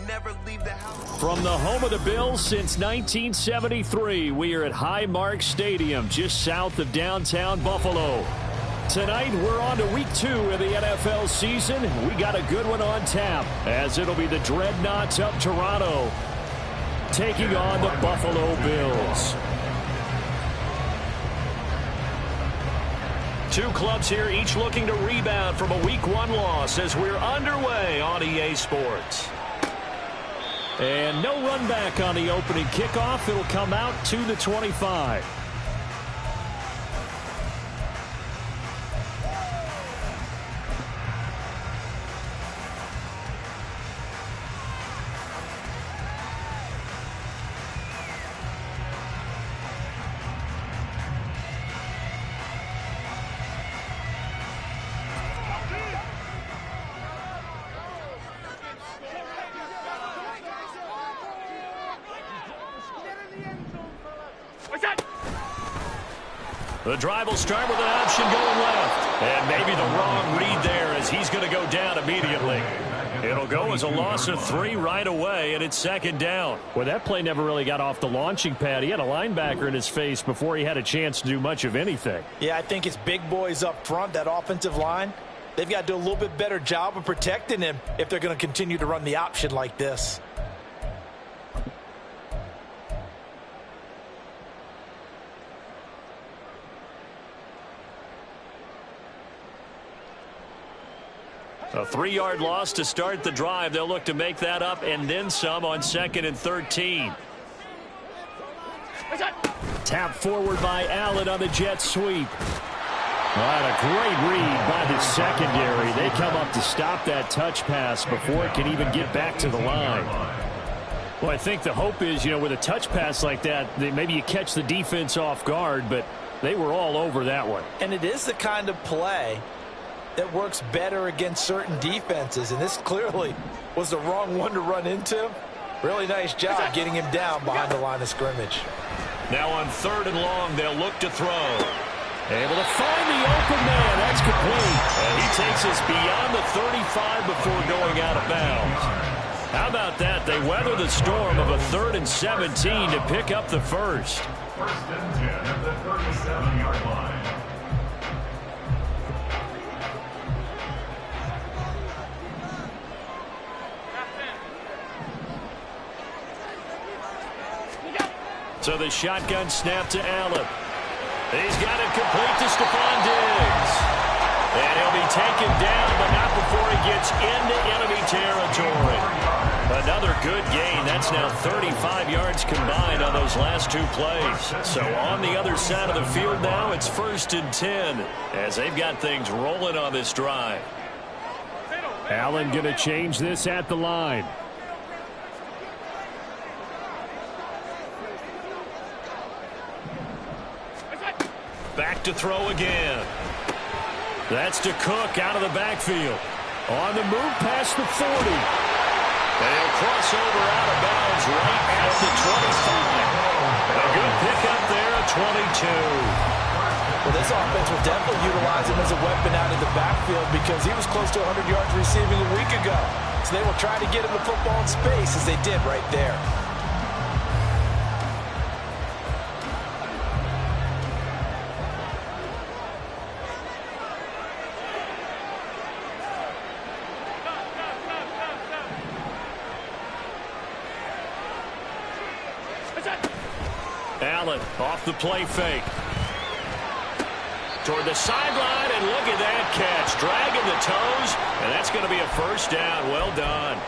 never leave the house. From the home of the Bills since 1973, we are at Highmark Stadium, just south of downtown Buffalo. Tonight, we're on to week 2 of the NFL season. We got a good one on tap, as it'll be the Dreadnoughts of Toronto taking on the Buffalo Bills. Two clubs here, each looking to rebound from a Week 1 loss as we're underway on EA Sports. And no run back on the opening kickoff. It'll come out to the 25. The drive will start with an option going left. And maybe the wrong read there as he's going to go down immediately. It'll go as a loss of 3 right away, and it's second down. Well, that play never really got off the launching pad. He had a linebacker in his face before he had a chance to do much of anything. Yeah, I think it's big boys up front, that offensive line. They've got to do a little bit better job of protecting him if they're going to continue to run the option like this. A 3-yard loss to start the drive. They'll look to make that up and then some on 2nd and 13. Tap forward by Allen on the jet sweep. What a great read by the secondary. They come up to stop that touch pass before it can even get back to the line. Well, I think the hope is, with a touch pass like that, maybe you catch the defense off guard, but they were all over that one. And it is the kind of play that works better against certain defenses, and this clearly was the wrong one to run into. Really nice job getting him down behind the line of scrimmage. Now on 3rd and long, they'll look to throw. Able to find the open man. That's complete. And he takes us beyond the 35 before going out of bounds. How about that? They weather the storm of a 3rd and 17 to pick up the first. 1st and 10 at the 37-yard line. So the shotgun snap to Allen. He's got it complete to Stephon Diggs. And he'll be taken down, but not before he gets into enemy territory. Another good gain. That's now 35 yards combined on those last 2 plays. So on the other side of the field now, it's 1st and 10 as they've got things rolling on this drive. Allen going to change this at the line. Back to throw again. That's to Cook out of the backfield. On the move past the 40. And he'll cross over out of bounds right at the 25. A good pickup there at 22. Well, this offense will definitely utilize him as a weapon out in the backfield because he was close to 100 yards receiving a week ago. So they will try to get him the football in space as they did right there. Allen off the play fake. Toward the sideline, and look at that catch. Dragging the toes, and that's going to be a first down. Well done.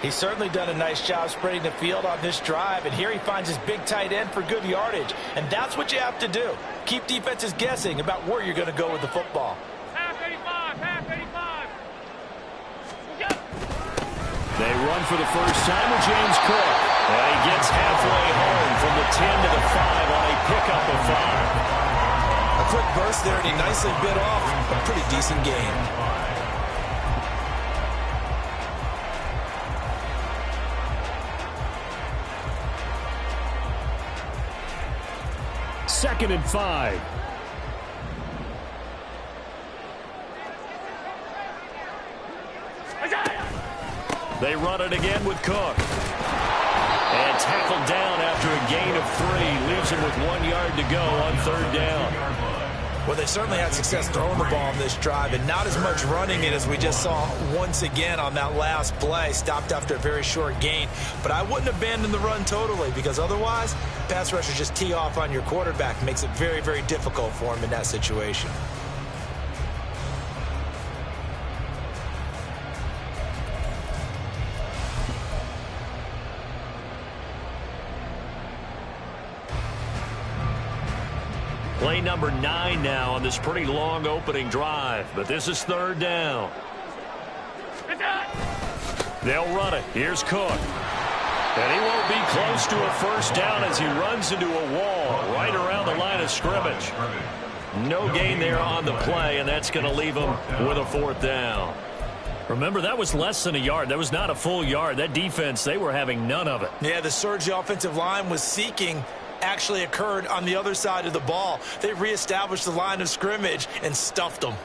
He's certainly done a nice job spreading the field on this drive, and here he finds his big tight end for good yardage. And that's what you have to do. Keep defenses guessing about where you're going to go with the football. Half 85, half 85. They run for the first time with James Cook. And he gets halfway home from the 10 to the 5 on a pickup of 5. A quick burst there, and he nicely bit off a pretty decent gain. Second and 5. They run it again with Cook. And tackled down after a gain of 3. Leaves him with 1 yard to go on 3rd down. Well, they certainly had success throwing the ball on this drive and not as much running it as we just saw once again on that last play. Stopped after a very short gain. But I wouldn't abandon the run totally because otherwise, pass rushers just tee off on your quarterback. Makes it very, very difficult for him in that situation. Play number 9 now on this pretty long opening drive. But this is 3rd down. They'll run it. Here's Cook. And he won't be close to a 1st down as he runs into a wall right around the line of scrimmage. No gain there on the play, and that's going to leave him with a 4th down. Remember, that was less than a yard. That was not a full yard. That defense, they were having none of it. Yeah, the surge the offensive line was seeking actually occurred on the other side of the ball. They reestablished the line of scrimmage and stuffed them.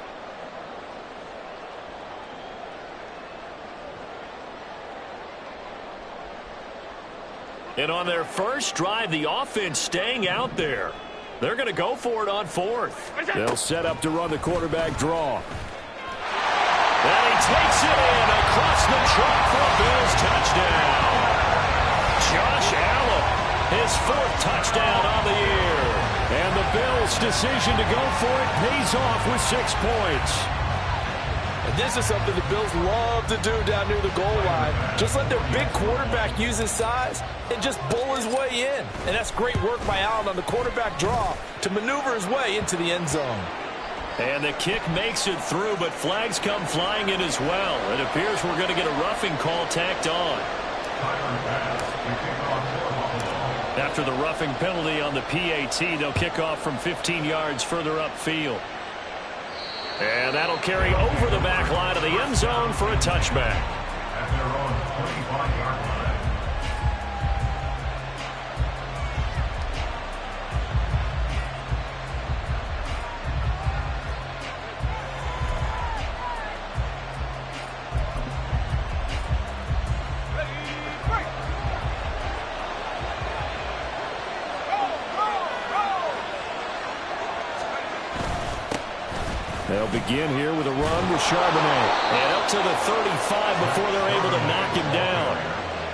And on their first drive, the offense staying out there. They're going to go for it on 4th. They'll set up to run the quarterback draw. And he takes it in across the truck for a Bills touchdown. Josh Allen, his 4th touchdown on the year. And the Bills' decision to go for it pays off with 6 points. And this is something the Bills love to do down near the goal line. Just let their big quarterback use his size and just bull his way in. And that's great work by Allen on the quarterback draw to maneuver his way into the end zone. And the kick makes it through, but flags come flying in as well. It appears we're going to get a roughing call tacked on. After the roughing penalty on the PAT, they'll kick off from 15 yards further upfield. And that'll carry over the back line of the end zone for a touchback. At their own 25-yard line. They'll begin here with a run with Charbonnet. And up to the 35 before they're able to knock him down.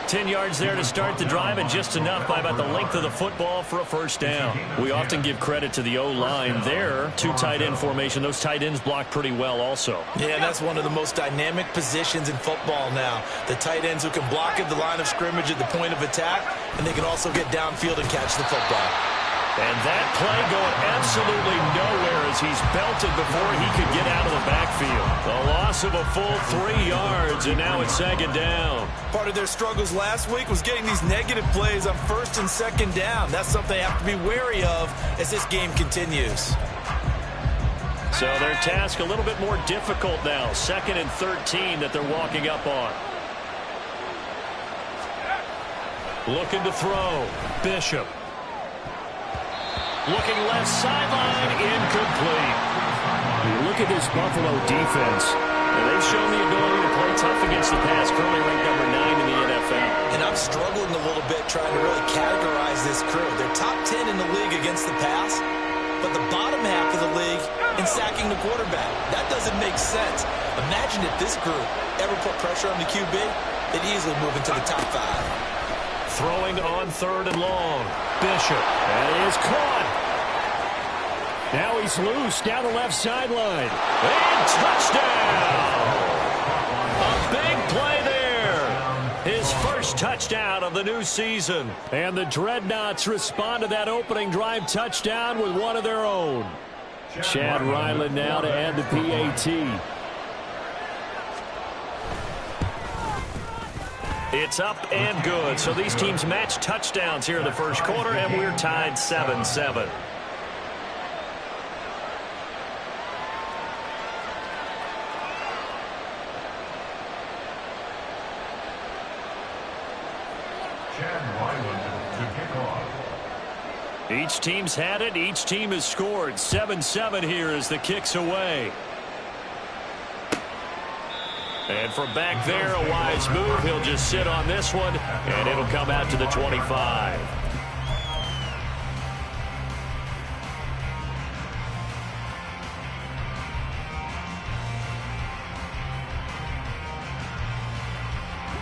10 yards there to start the drive, and just enough by about the length of the football for a 1st down. We often give credit to the O-line there. 2 tight end formation. Those tight ends block pretty well also. Yeah, that's one of the most dynamic positions in football now. The tight ends who can block at the line of scrimmage at the point of attack, and they can also get downfield and catch the football. And that play going absolutely nowhere as he's belted before he could get out of the backfield. The loss of a full 3 yards, and now it's 2nd down. Part of their struggles last week was getting these negative plays on 1st and 2nd down. That's something they have to be wary of as this game continues. So their task a little bit more difficult now. 2nd and 13 that they're walking up on. Looking to throw. Bishop. Looking left sideline, incomplete. You look at this Buffalo defense, and they've shown the ability to play tough against the pass, currently ranked number 9 in the NFL. And I'm struggling a little bit trying to really categorize this crew. They're top 10 in the league against the pass, but the bottom half of the league in sacking the quarterback. That doesn't make sense. Imagine if this group ever put pressure on the QB, they'd easily move into the top 5. Throwing on 3rd and long. Bishop. And he is caught. Now he's loose down the left sideline. And touchdown! A big play there. His first touchdown of the new season. And the Dreadnoughts respond to that opening drive touchdown with one of their own. Chad Ryland now to add the PAT. It's up and good. So these teams match touchdowns here in the first quarter, and we're tied 7-7. Chad Ryland to kick off. Each team's had it. Each team has scored. 7-7 here as the kick's away. And from back there, a wise move. He'll just sit on this one, and it'll come out to the 25.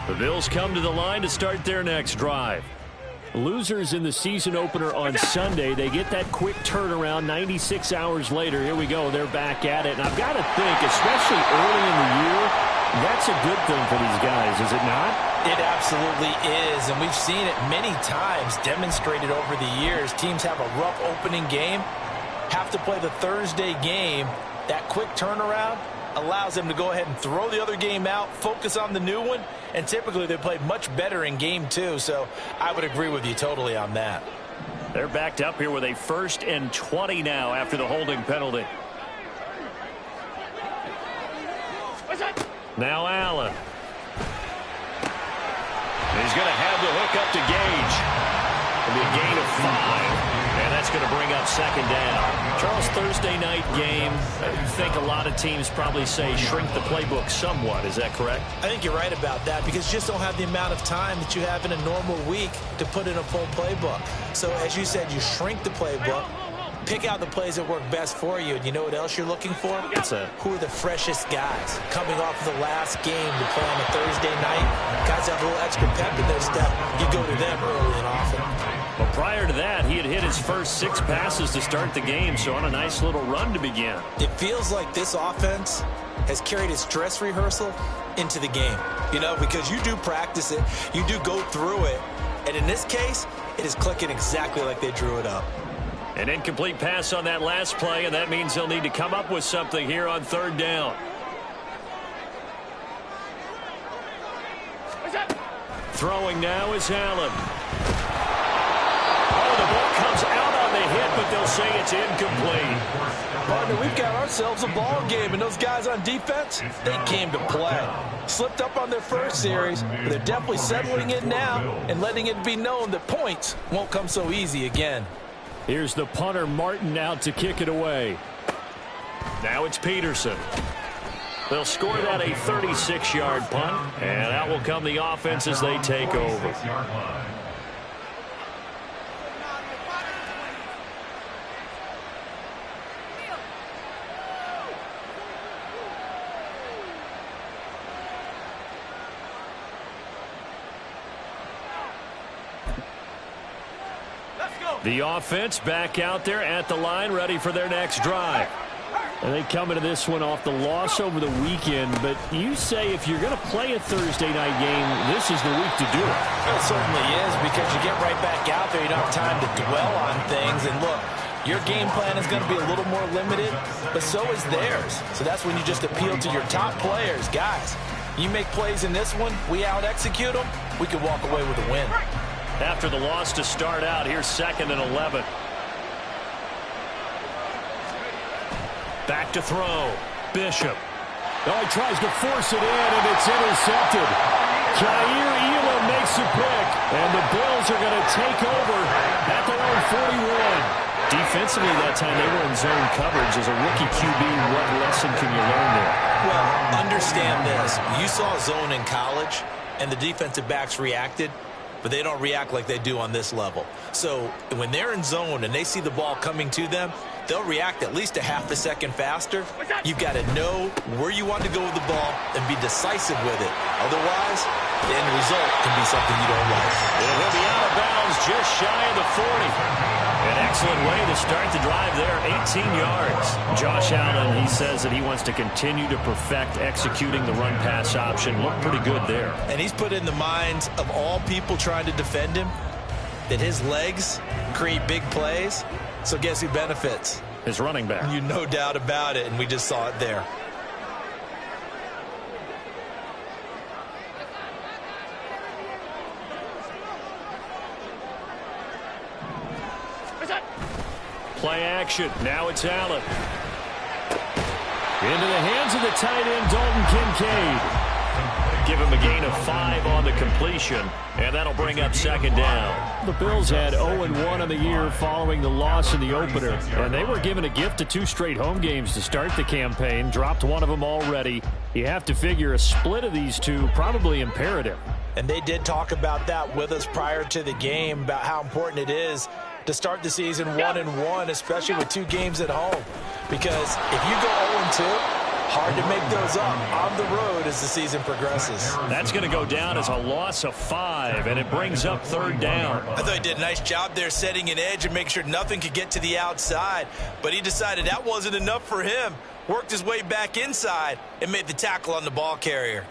The Bills come to the line to start their next drive. Losers in the season opener on Sunday, they get that quick turnaround 96 hours later. Here we go. They're back at it. And I've got to think, especially early in the year, that's a good thing for these guys, is it not? It absolutely is, and we've seen it many times demonstrated over the years. Teams have a rough opening game, have to play the Thursday game. That quick turnaround allows them to go ahead and throw the other game out, focus on the new one, and typically they play much better in game two, so I would agree with you totally on that. They're backed up here with a 1st and 20 now after the holding penalty. Now Allen. He's going to have the hook up to Gage. It'll be a gain of 5. And that's going to bring up 2nd down. Charles, Thursday night game, I think a lot of teams probably say shrink the playbook somewhat. Is that correct? I think you're right about that because you just don't have the amount of time that you have in a normal week to put in a full playbook. So as you said, you shrink the playbook, pick out the plays that work best for you, and you know what else you're looking for? Who are the freshest guys coming off of the last game to play on a Thursday night? Guys have a little extra pep in their step. You go to them early and often. Well, prior to that, he had hit his first 6 passes to start the game, so on a nice little run to begin. It feels like this offense has carried its dress rehearsal into the game, you know, because you do practice it, you do go through it, and in this case, it is clicking exactly like they drew it up. An incomplete pass on that last play, and that means they'll need to come up with something here on 3rd down. Throwing now is Allen. Oh, the ball comes out on the hit, but they'll say it's incomplete. Partner, we've got ourselves a ball game, and those guys on defense, they came to play. Slipped up on their first series, but they're definitely settling in now and letting it be known that points won't come so easy again. Here's the punter, Martin, out to kick it away. Now it's Peterson. They'll score that a 36-yard punt, and out will come the offense as they take over. The offense back out there at the line, ready for their next drive. And they come into this one off the loss over the weekend, but you say if you're going to play a Thursday night game, this is the week to do it. It certainly is, because you get right back out there. You don't have time to dwell on things. And look, your game plan is going to be a little more limited, but so is theirs. So that's when you just appeal to your top players. Guys, you make plays in this one, we out-execute them, we can walk away with a win. After the loss to start out, here's 2nd and 11. Back to throw. Bishop. Oh, he tries to force it in, and it's intercepted. Jair Elam makes a pick, and the Bills are going to take over at their own 41. Defensively that time, they were in zone coverage. As a rookie QB, what lesson can you learn there? Well, understand this. You saw zone in college, and the defensive backs reacted, but they don't react like they do on this level. So when they're in zone and they see the ball coming to them, they'll react at least a half a second faster. You've got to know where you want to go with the ball and be decisive with it. Otherwise, the end result can be something you don't like. It will be out of bounds just shy of the 40. An excellent way to start the drive there, 18 yards. Josh Allen, he says that he wants to continue to perfect executing the run-pass option. Looked pretty good there. And he's put in the minds of all people trying to defend him that his legs create big plays. So guess who benefits? His running back. You no doubt about it, and we just saw it there. Play action. Now it's Allen. Into the hands of the tight end, Dalton Kincaid. Give him a gain of 5 on the completion, and that'll bring up second down. The Bills had 0-1 on the year following the loss in the opener, and they were given a gift of 2 straight home games to start the campaign. Dropped one of them already. You have to figure a split of these two probably imperative. And they did talk about that with us prior to the game, about how important it is to start the season 1-1, especially with 2 games at home. Because if you go 0-2, hard to make those up on the road as the season progresses. That's going to go down as a loss of 5, and it brings up third down. I thought he did a nice job there setting an edge and making sure nothing could get to the outside. But he decided that wasn't enough for him. Worked his way back inside and made the tackle on the ball carrier.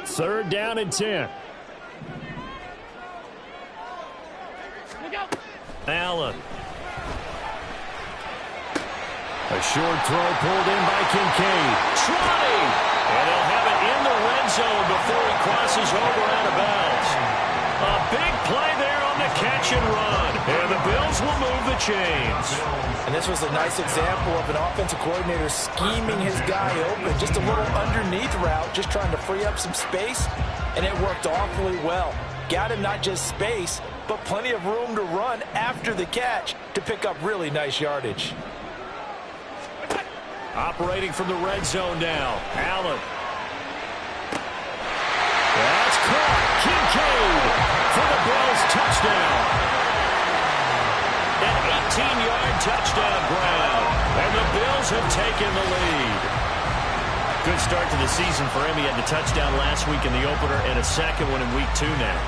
Third down and 10. Allen. A short throw pulled in by Kincaid. Trying. And he'll have it in the red zone before he crosses over out of bounds. A big play there on the catch and run. And the Bills will move the chains. And this was a nice example of an offensive coordinator scheming his guy open. Just a little underneath route, just trying to free up some space. And it worked awfully well. Got him not just space, but plenty of room to run after the catch to pick up really nice yardage. Operating from the red zone now. Allen. That's caught. Kincaid for the Bills touchdown. An 18-yard touchdown grab. And the Bills have taken the lead. Good start to the season for him. He had the touchdown last week in the opener and a second one in week 2 now.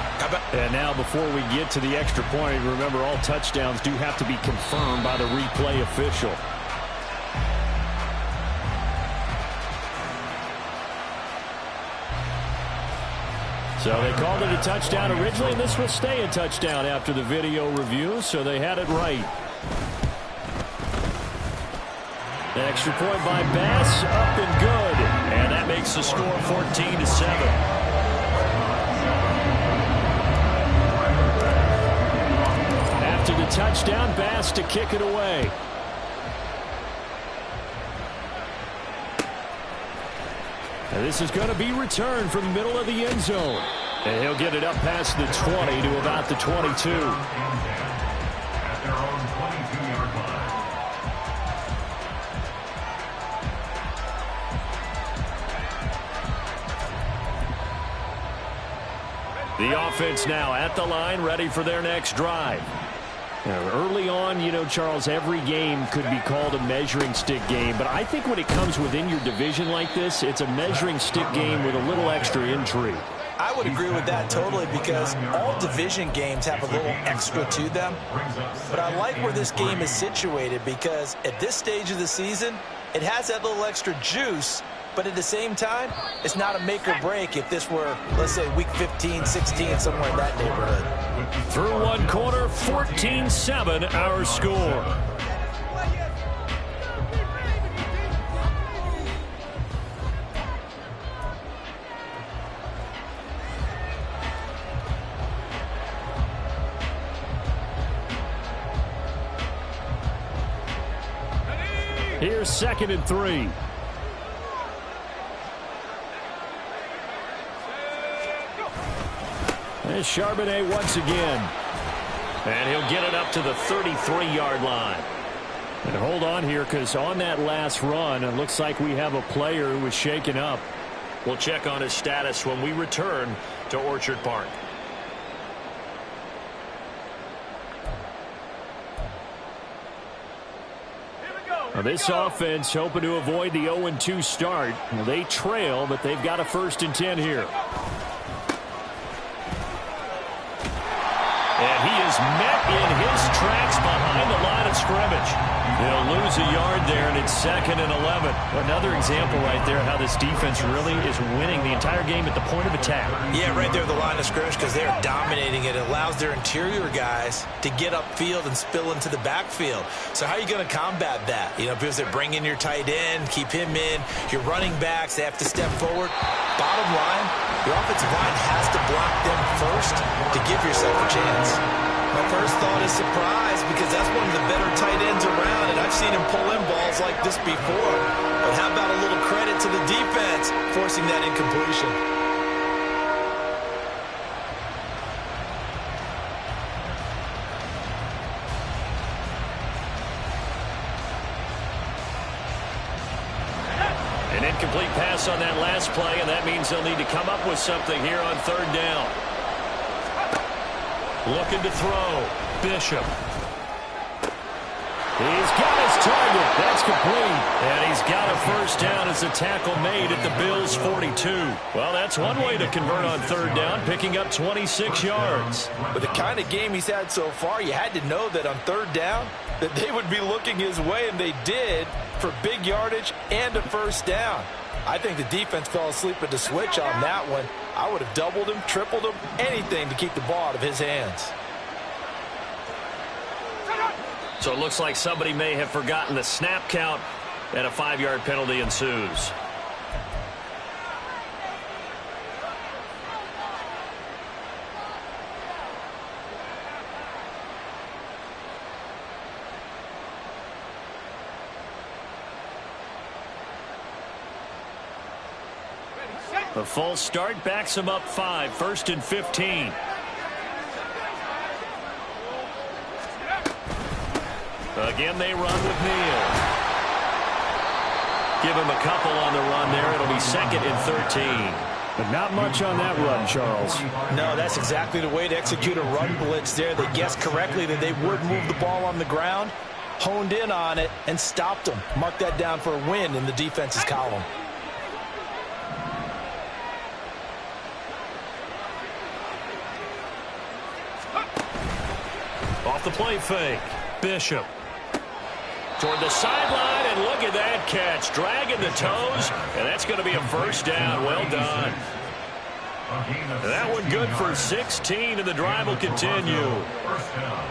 And now before we get to the extra point, remember all touchdowns do have to be confirmed by the replay official. So they called it a touchdown originally, and this will stay a touchdown after the video review, so they had it right. The extra point by Bass, up and good. And that makes the score 14-7. After the touchdown, Bass to kick it away. And this is going to be returned from the middle of the end zone. And he'll get it up past the 20 to about the 22. At their own 22-yard line. The offense now at the line, ready for their next drive. Now, early on, you know, Charles, every game could be called a measuring stick game. But I think when it comes within your division like this, it's a measuring stick game with a little extra intrigue. I would agree with that totally, because all division games have a little extra to them. But I like where this game is situated, because at this stage of the season, it has that little extra juice. But at the same time, it's not a make or break if this were, let's say, week 15, 16, somewhere in that neighborhood. Through one quarter, 14-7 our score. Here's 2nd and 3. And Charbonnet once again. And he'll get it up to the 33-yard line. And hold on here, because on that last run, it looks like we have a player who was shaken up. We'll check on his status when we return to Orchard Park. Now this offense hoping to avoid the 0-2 start. Well, they trail, but they've got a 1st and 10 here. And he is met in his tracks behind the line of scrimmage. He'll lose a yard there, and it's 2nd and 11. Another example right there how this defense really is winning the entire game at the point of attack. Yeah, right there at the line of scrimmage, because they're dominating it. It allows their interior guys to get upfield and spill into the backfield. So how are you going to combat that? You know, because they bring in your tight end, keep him in. Your running backs, they have to step forward. Bottom line, the offensive line has to block them first to give yourself a chance. My first thought is surprise, because that's one of the better tight ends around, and I've seen him pull in balls like this before. But how about a little credit to the defense forcing that incompletion? An incomplete pass on that last play, and that means they'll need to come up with something here on third down. Looking to throw. Bishop. He's got his target. That's complete. And he's got a first down as a tackle made at the Bills' 42. Well, that's one way to convert on third down, picking up 26 yards. With the kind of game he's had so far, you had to know that on third down that they would be looking his way, and they did, for big yardage and a first down. I think the defense fell asleep at the switch on that one. I would have doubled him, tripled him, anything to keep the ball out of his hands. So it looks like somebody may have forgotten the snap count, and a 5-yard penalty ensues. A false start backs him up 5, 1st and 15. Again, they run with Neal. Give him a couple on the run there. It'll be 2nd and 13. But not much on that run, Charles. No, that's exactly the way to execute a run blitz there. They guessed correctly that they would move the ball on the ground, honed in on it, and stopped them. Mark that down for a win in the defense's column. Off the play fake. Bishop. Toward the sideline, and look at that catch. Dragging the toes, and that's going to be a first down. Well done. That one good for 16, and the drive will continue. First down.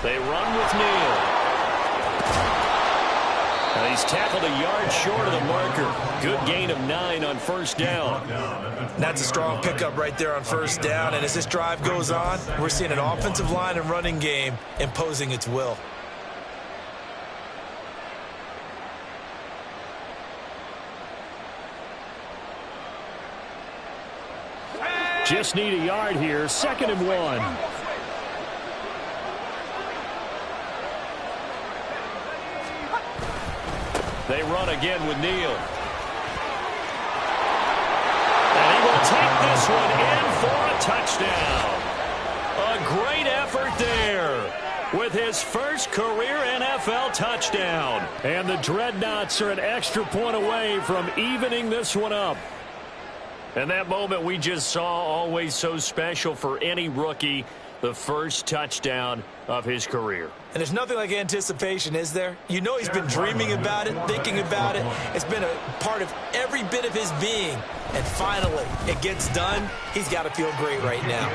They run with Neal. And he's tackled a yard short of the marker. Good gain of 9 on first down. That's a strong pickup right there on first down, and as this drive goes on, we're seeing an offensive line and running game imposing its will. Just need a yard here. 2nd and 1. They run again with Neal. And he will take this one in for a touchdown. A great effort there with his first career NFL touchdown. And the Dreadnoughts are an extra point away from evening this one up. And that moment we just saw, always so special for any rookie, the first touchdown of his career. And there's nothing like anticipation, is there? You know he's been dreaming about it, thinking about it. It's been a part of every bit of his being. And finally, it gets done. He's got to feel great right now.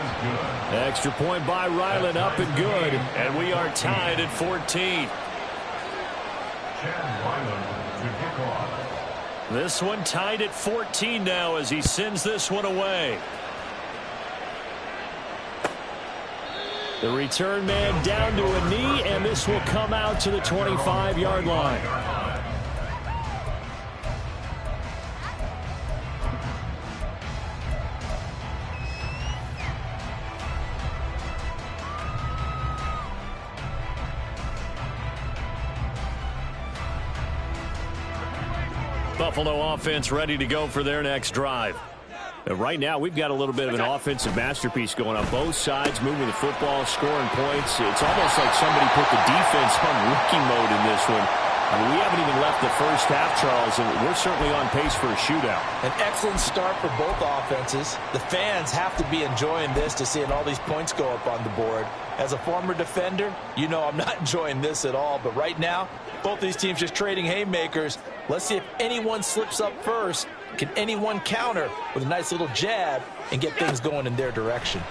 Extra point by Ryland, up and good. And we are tied at 14. Chad Ryland to kick off. This one tied at 14 now as he sends this one away. The return man down to a knee, and this will come out to the 25-yard line. Buffalo offense ready to go for their next drive. Right now, we've got a little bit of an offensive masterpiece going on. Both sides moving the football, scoring points. It's almost like somebody put the defense on rookie mode in this one. I mean, we haven't even left the first half, Charles, and we're certainly on pace for a shootout. An excellent start for both offenses. The fans have to be enjoying this to seeing all these points go up on the board. As a former defender, you know I'm not enjoying this at all. But right now, both these teams just trading haymakers. Let's see if anyone slips up first Can anyone counter with a nice little jab and get things going in their direction?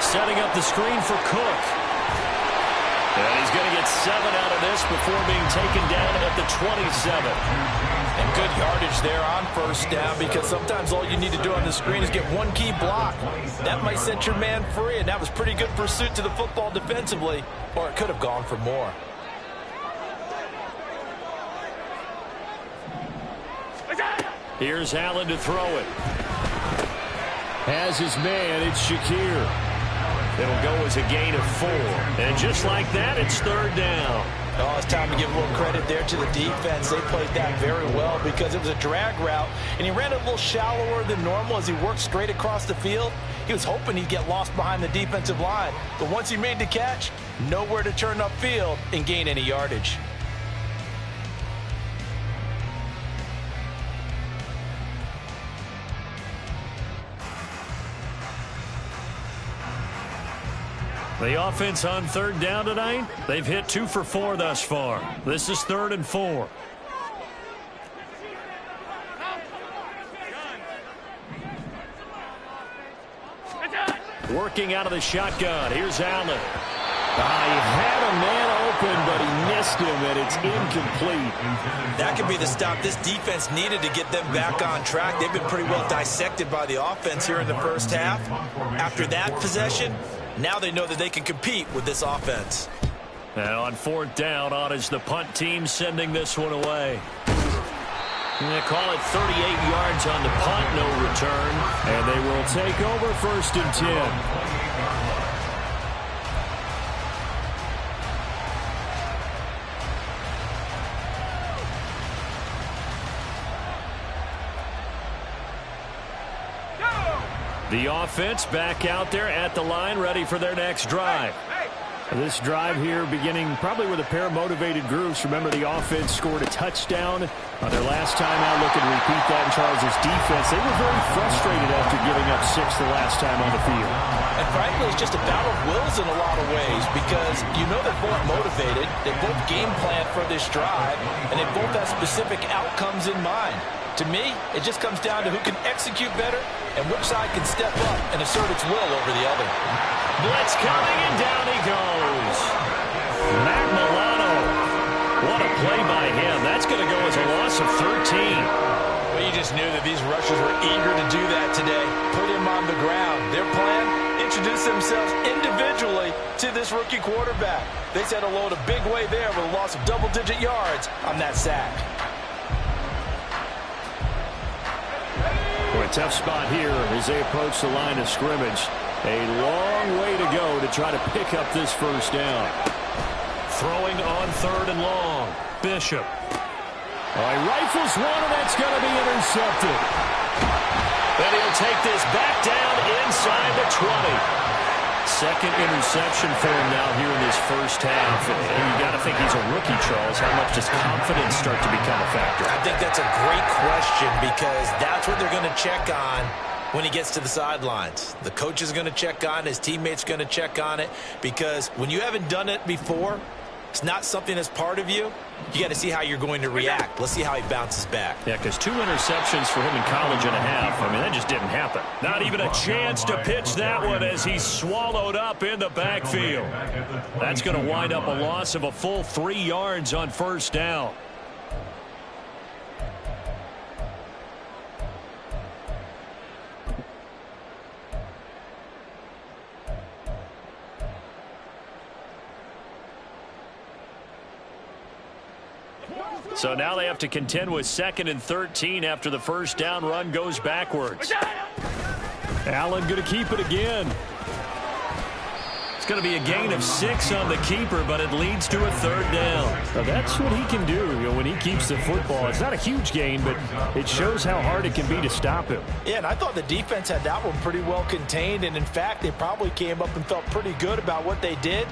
Setting up the screen for Cook. And he's going to get 7 out of this before being taken down at the 27. And good yardage there on first down, because sometimes all you need to do on the screen is get one key block. That might set your man free, and that was pretty good pursuit to the football defensively, or it could have gone for more. Here's Allen to throw it. Has his man, it's Shakir. It'll go as a gain of 4. And just like that, it's 3rd down. Oh, it's time to give a little credit there to the defense. They played that very well because it was a drag route, and he ran it a little shallower than normal as he worked straight across the field. He was hoping he'd get lost behind the defensive line, but once he made the catch, nowhere to turn upfield and gain any yardage. The offense on 3rd down tonight, they've hit 2 for 4 thus far. This is 3rd and 4. Working out of the shotgun. Here's Allen. He had a man open, but he missed him, and it's incomplete. That could be the stop this defense needed to get them back on track. They've been pretty well dissected by the offense here in the first half. After that possession, now they know that they can compete with this offense. And on 4th down, on is the punt team sending this one away. They call it 38 yards on the punt, no return. And they will take over 1st and 10. The offense back out there at the line, ready for their next drive. This drive here beginning probably with a pair of motivated groups. Remember, the offense scored a touchdown on their last time out. Looking to repeat that in Charles' defense. They were very frustrated after giving up 6 the last time on the field. And frankly, it's just a battle of wills in a lot of ways, because you know they're both motivated. They both game plan for this drive, and they both have specific outcomes in mind. To me, it just comes down to who can execute better and which side can step up and assert its will over the other. Blitz coming, and down he goes. Matt Milano. What a play by him. That's going to go as a loss of 13. Well, you just knew that these rushers were eager to do that today. Put him on the ground. Their plan, introduce themselves individually to this rookie quarterback. They said hello in a big way there with a loss of double-digit yards on that sack. A tough spot here as they approach the line of scrimmage. A long way to go to try to pick up this 1st down. Throwing on 3rd and long. Bishop. He rifles one, and that's going to be intercepted. Then he'll take this back down inside the 20. Second interception for him now here in this first half. And you got to think he's a rookie, Charles. How much does confidence start to become a factor? I think that's a great question, because that's what they're going to check on when he gets to the sidelines. The coach is going to check on, his teammates going to check on it, because when you haven't done it before, it's not something that's part of you. You got to see how you're going to react. Let's see how he bounces back. Yeah, because 2 interceptions for him in college and a half. I mean, that just didn't happen. Not even a chance to pitch that one as he's swallowed up in the backfield. That's going to wind up a loss of a full 3 yards on 1st down. So now they have to contend with 2nd and 13 after the 1st down run goes backwards. Allen going to keep it again. It's going to be a gain of 6 on the keeper, but it leads to a 3rd down. Now that's what he can do, when he keeps the football. It's not a huge gain, but it shows how hard it can be to stop him. Yeah, and I thought the defense had that one pretty well contained, and in fact, they probably came up and felt pretty good about what they did.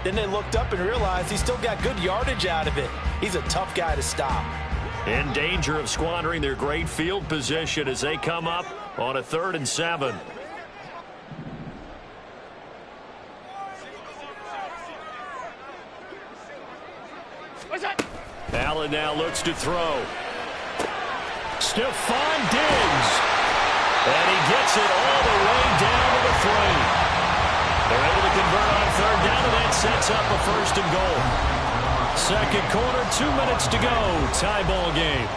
Then they looked up and realized he still got good yardage out of it. He's a tough guy to stop. In danger of squandering their great field position as they come up on a 3rd and 7. Allen now looks to throw. Stephon Diggs. And he gets it all the way down to the 3. They're able to convert on third down, and that sets up a 1st and goal. Second quarter, 2 minutes to go. Tie ball game.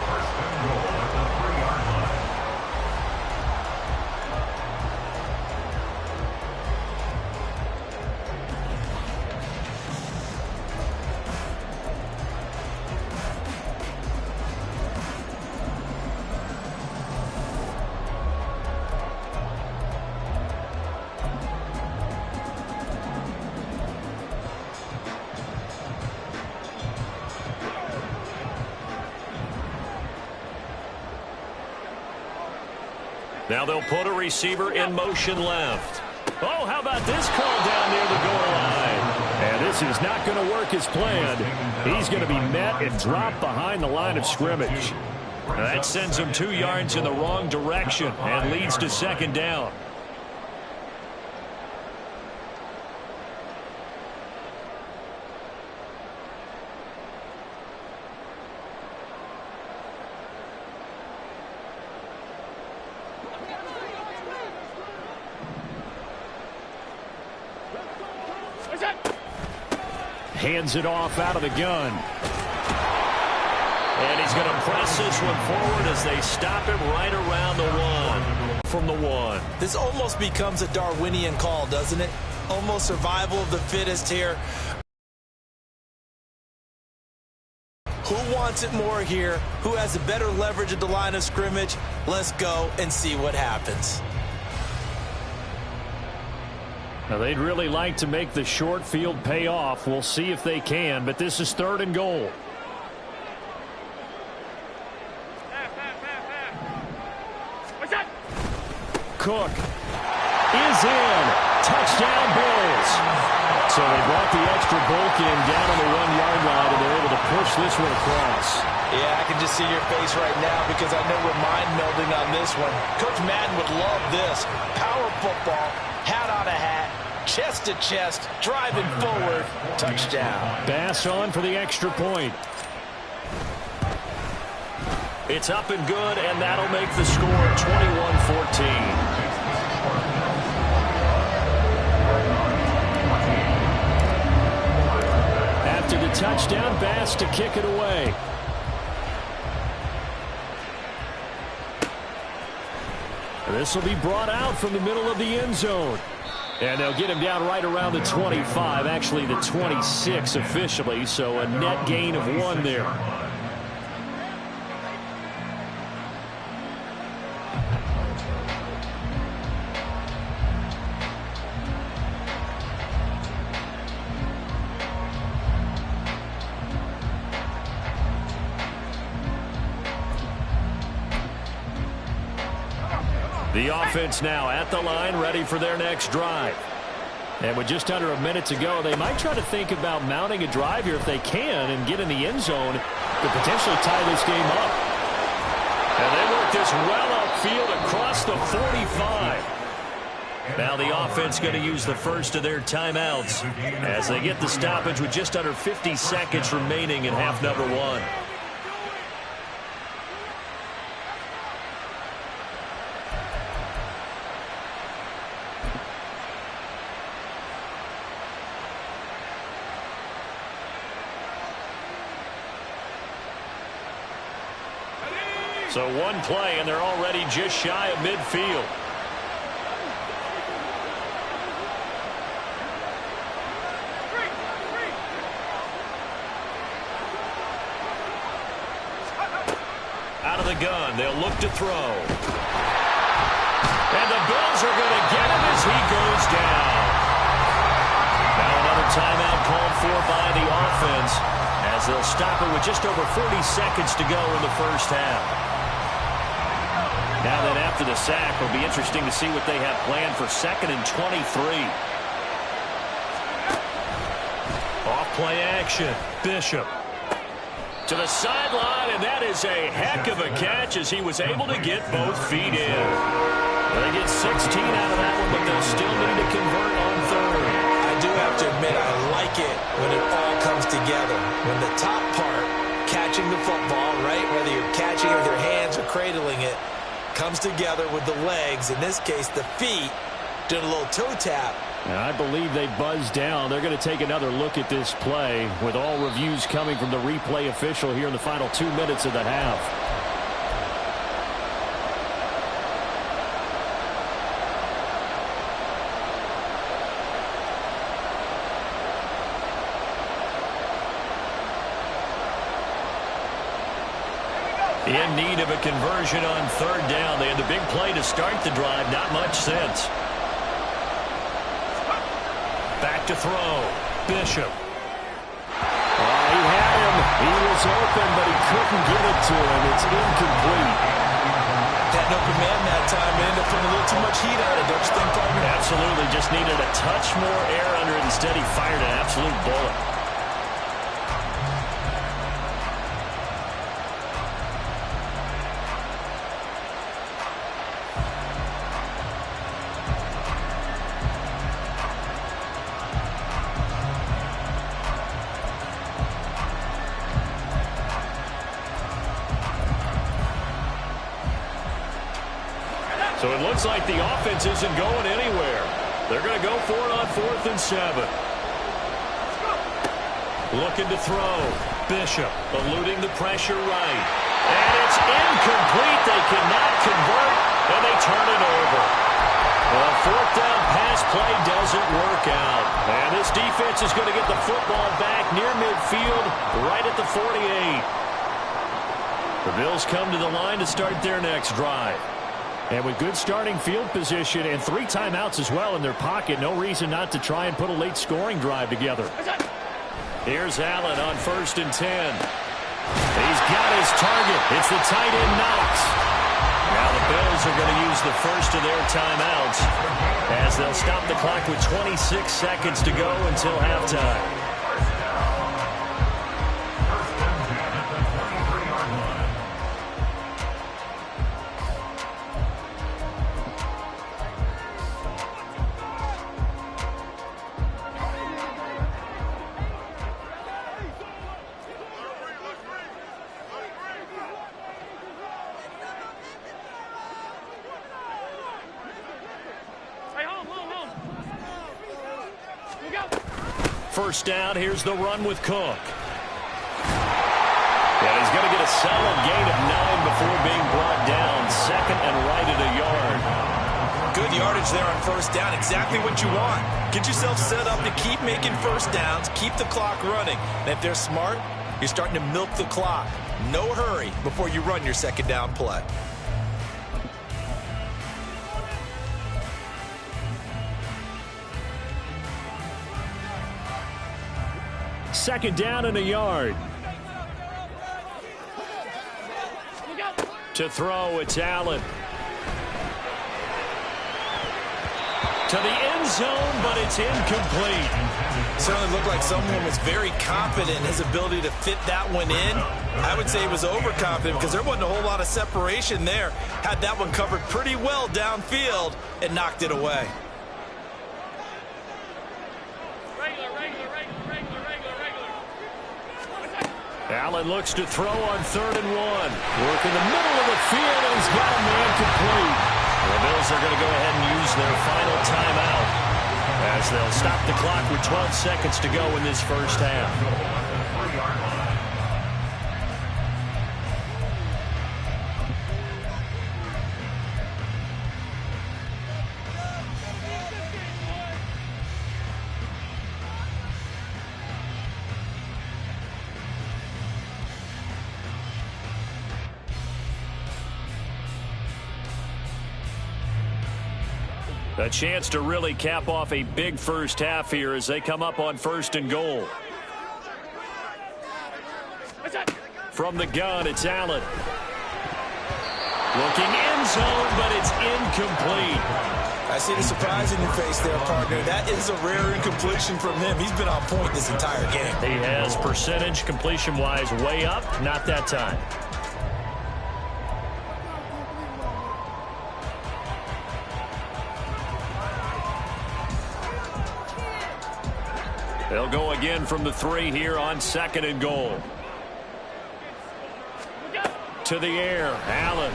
Now they'll put a receiver in motion left. Oh, how about this call down near the goal line? And this is not going to work as planned. He's going to be met and dropped behind the line of scrimmage. That sends him 2 yards in the wrong direction and leads to 2nd down. Hands it off out of the gun. And he's going to press this one forward as they stop him right around the 1 from the 1. This almost becomes a Darwinian call, doesn't it? Almost survival of the fittest here. Who wants it more here? Who has a better leverage at the line of scrimmage? Let's go and see what happens. Now, they'd really like to make the short field pay off. We'll see if they can, but this is 3rd and goal. Cook is in. Touchdown, Bills. So they brought the extra bulk in down on the 1-yard line, and they're able to push this one across. Yeah, I can just see your face right now because I know we're mind melding on this one. Coach Madden would love this. Power football, hat on a hat, chest to chest, driving forward, touchdown. Bass on for the extra point. It's up and good, and that'll make the score 21-14. After the touchdown, Bass to kick it away. This will be brought out from the middle of the end zone. And they'll get him down right around the 25, actually the 26 officially, so a net gain of 1 there. The offense now at the line, ready for their next drive. And with just under a minute to go, they might try to think about mounting a drive here if they can and get in the end zone to potentially tie this game up. And they work this well upfield across the 45. Now the offense going to use the first of their timeouts as they get the stoppage with just under 50 seconds remaining in half number 1. So 1 play, and they're already just shy of midfield. Out of the gun, they'll look to throw. And the Bills are going to get him as he goes down. Now another timeout called for by the offense as they'll stop it with just over 40 seconds to go in the first half. Now then, after the sack, it'll be interesting to see what they have planned for 2nd and 23. Off play action. Bishop to the sideline, and that is a heck of a catch as he was able to get both feet in. They get 16 out of that one, but they'll still need to convert on 3rd. I do have to admit I like it when it all comes together. When the top part catching the football, right? Whether you're catching it with your hands or cradling it, comes together with the legs. In this case, the feet. Did a little toe tap. I believe they buzzed down. They're going to take another look at this play with all reviews coming from the replay official here in the final 2 minutes of the half. In need of a conversion on third down. They had the big play to start the drive. Not much sense. Back to throw. Bishop. He had him. He was open, but he couldn't get it to him. It's incomplete. Had no command that time. It ended up putting a little too much heat on it, don't you think, partner? Absolutely. Just needed a touch more air under it. Instead, he fired an absolute bullet. So it looks like the offense isn't going anywhere. They're going to go for it on 4th and 7. Looking to throw. Bishop eluding the pressure right. And it's incomplete. They cannot convert, and they turn it over. Well, 4th down pass play doesn't work out. And this defense is going to get the football back near midfield, right at the 48. The Bills come to the line to start their next drive. And with good starting field position and 3 timeouts as well in their pocket, no reason not to try and put a late scoring drive together. Here's Allen on 1st and 10. He's got his target. It's the tight end Knox. Now the Bills are going to use the first of their timeouts as they'll stop the clock with 26 seconds to go until halftime. First down, here's the run with Cook. And he's going to get a solid gain of 9 before being brought down. 2nd and right at a yard. Good yardage there on 1st down. Exactly what you want. Get yourself set up to keep making 1st downs, keep the clock running. And if they're smart, you're starting to milk the clock. No hurry before you run your 2nd down play. Second down and a yard. To throw, it's Allen. To the end zone, but it's incomplete. Certainly looked like someone was very confident in his ability to fit that one in. I would say he was overconfident because there wasn't a whole lot of separation there. Had that one covered pretty well downfield and knocked it away. Allen looks to throw on 3rd and 1. Work in the middle of the field, and he's got a man complete. The Bills are going to go ahead and use their final timeout as they'll stop the clock with 12 seconds to go in this first half. A chance to really cap off a big first half here as they come up on 1st and goal. From the gun, it's Allen. Looking end zone, but it's incomplete. I see the surprise in your face there, partner. That is a rare incompletion from him. He's been on point this entire game. He has percentage completion-wise way up, not that time. They'll go again from the 3 here on 2nd and goal. to the air. Allen.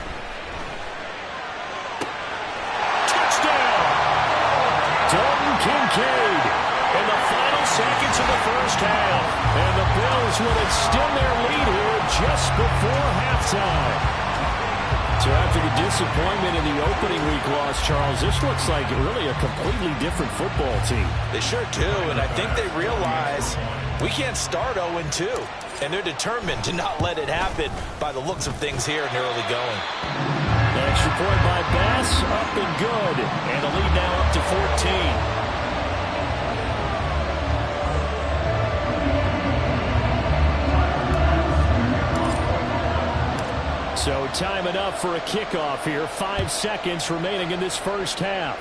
Touchdown! Dalton Kincaid in the final seconds of the first half. And the Bills will extend their lead here just before halftime. So after the disappointment in the opening week loss, Charles, this looks like really a completely different football team. They sure do, and I think they realize we can't start 0-2, and they're determined to not let it happen by the looks of things here in the early going. Extra point by Bass, up and good, and the lead now up to 14. So time enough for a kickoff here. 5 seconds remaining in this first half.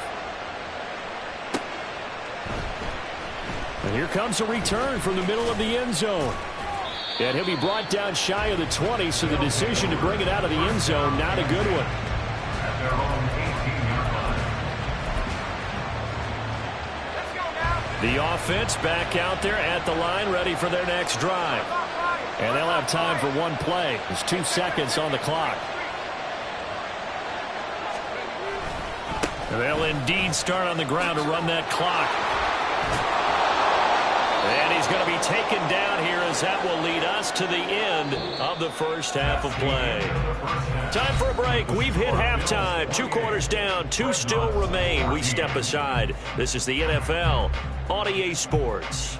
And here comes a return from the middle of the end zone. And he'll be brought down shy of the 20, so the decision to bring it out of the end zone, not a good one. The offense back out there at the line, ready for their next drive. And they'll have time for one play. There's 2 seconds on the clock. They'll indeed start on the ground to run that clock. And he's going to be taken down here as that will lead us to the end of the first half of play. Time for a break. We've hit halftime. 2 quarters down. 2 still remain. We step aside. This is the NFL on EA Sports.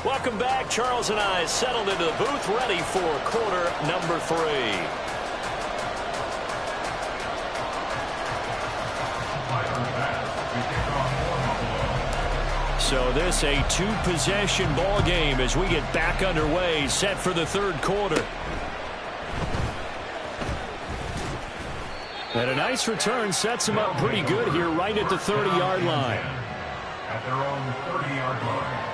Welcome back. Charles and I settled into the booth, ready for quarter number 3. So this a 2-possession ball game as we get back underway, set for the third quarter. And a nice return sets him up pretty good here right at the 30-yard line. At their own 30-yard line.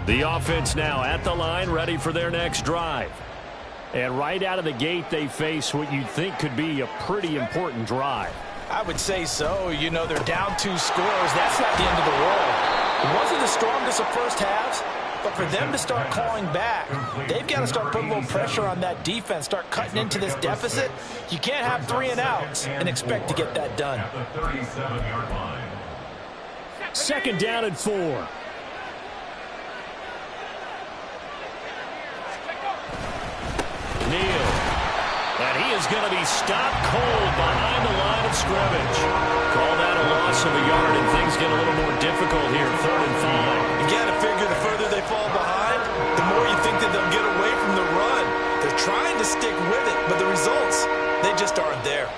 The offense now at the line, ready for their next drive. And right out of the gate, they face what you'd think could be a pretty important drive. I would say so. You know, they're down 2 scores. That's not the end of the world. It wasn't the strongest of first halves, but for them to start calling back, they've got to start putting a little pressure on that defense, start cutting into this deficit. You can't have 3 and outs and expect to get that done. At the 37-yard line. Second down and 4. Neal. And he is going to be stopped cold behind the line of scrimmage. Call that a loss of a yard, and things get a little more difficult here, 3rd and 5. You got to figure the further they fall behind, the more you think that they'll get away from the run. They're trying to stick with it, but the results, they just aren't there.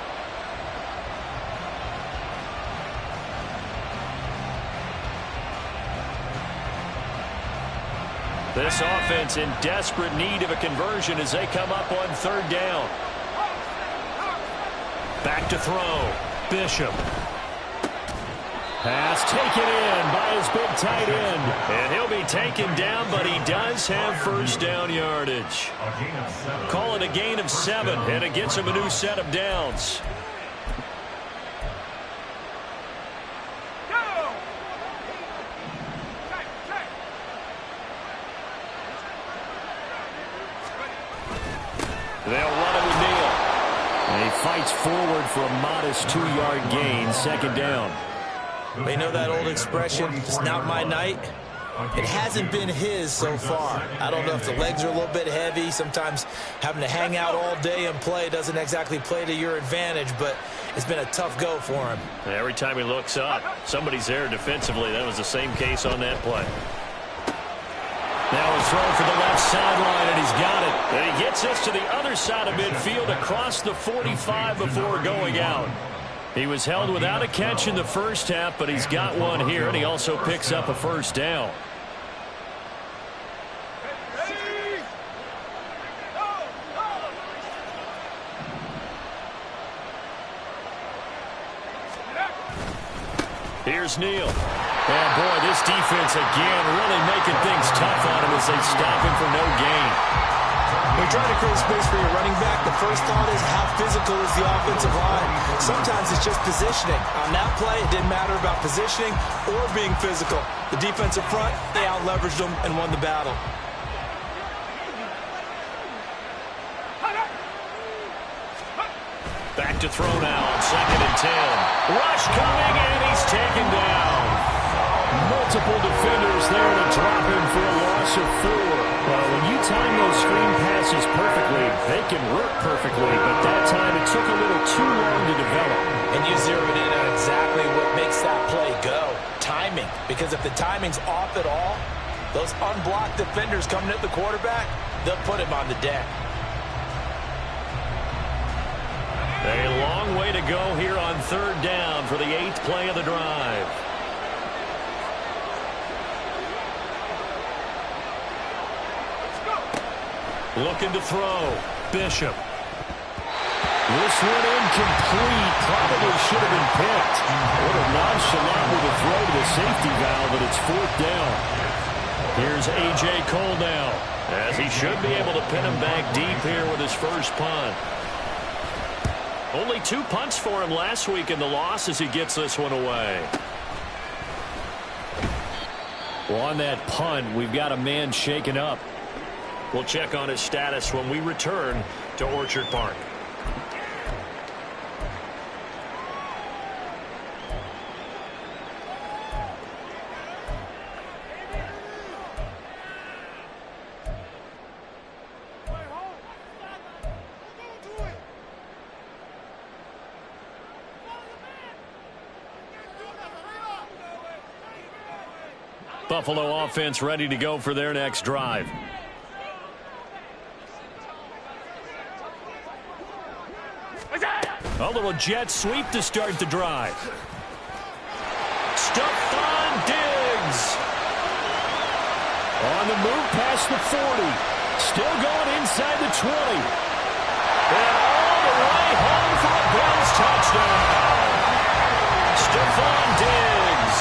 This offense in desperate need of a conversion as they come up on 3rd down. Back to throw. Bishop. Pass taken in by his big tight end. And he'll be taken down, but he does have first down yardage. Call it a gain of 7, and it gets him a new set of downs. They'll run it with Neal. And he fights forward for a modest 2-yard gain, 2nd down. You know that old expression, it's not my night? It hasn't been his so far. I don't know if the legs are a little bit heavy. Sometimes having to hang out all day and play doesn't exactly play to your advantage, but it's been a tough go for him. Every time he looks up, somebody's there defensively. That was the same case on that play. Now a throw for the left sideline, and he's got it. And he gets us to the other side of midfield across the 45 before going out. He was held without a catch in the first half, but he's got one here, and he also picks up a first down. Here's Neal. And boy, this defense again really making things tough on him as they stop him for no gain. When you're trying to create space for your running back, the first thought is how physical is the offensive line. Sometimes it's just positioning. On that play, it didn't matter about positioning or being physical. The defensive front, they out-leveraged them and won the battle. Back to throw now on 2nd and 10. Rush coming, and he's taken down. Multiple defenders there to drop him for a loss of 4. Well, when you time those screen passes perfectly, they can work perfectly, but that time it took a little too long to develop. And you zeroed in on exactly what makes that play go. Timing. Because if the timing's off at all, those unblocked defenders coming at the quarterback, they'll put him on the deck. A long way to go here on 3rd down for the 8th play of the drive. Looking to throw. Bishop. This one incomplete. Probably should have been picked. What a nonchalant with a throw to the safety valve, but it's 4th down. Here's A.J. Cole now, as he should be able to pin him back deep here with his first punt. Only 2 punts for him last week in the loss as he gets this one away. Well, on that punt, we've got a man shaken up. We'll check on his status when we return to Orchard Park. Buffalo offense ready to go for their next drive. A little jet sweep to start the drive. Stephon Diggs. On the move past the 40. Still going inside the 20. And all the way home for a Bills touchdown. Stephon Diggs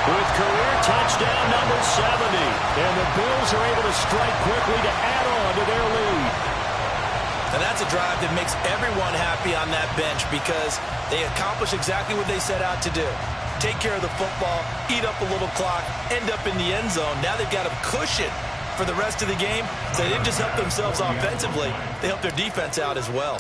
with career touchdown number the 70. And the Bills are able to strike quickly to add on to their lead. And that's a drive that makes everyone happy on that bench because they accomplish exactly what they set out to do. Take care of the football, eat up a little clock, end up in the end zone. Now they've got a cushion for the rest of the game. So they didn't just help themselves offensively, they helped their defense out as well.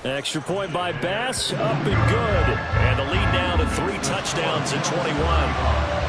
Extra point by Bass, up and good. And the lead now to 3 touchdowns at 21.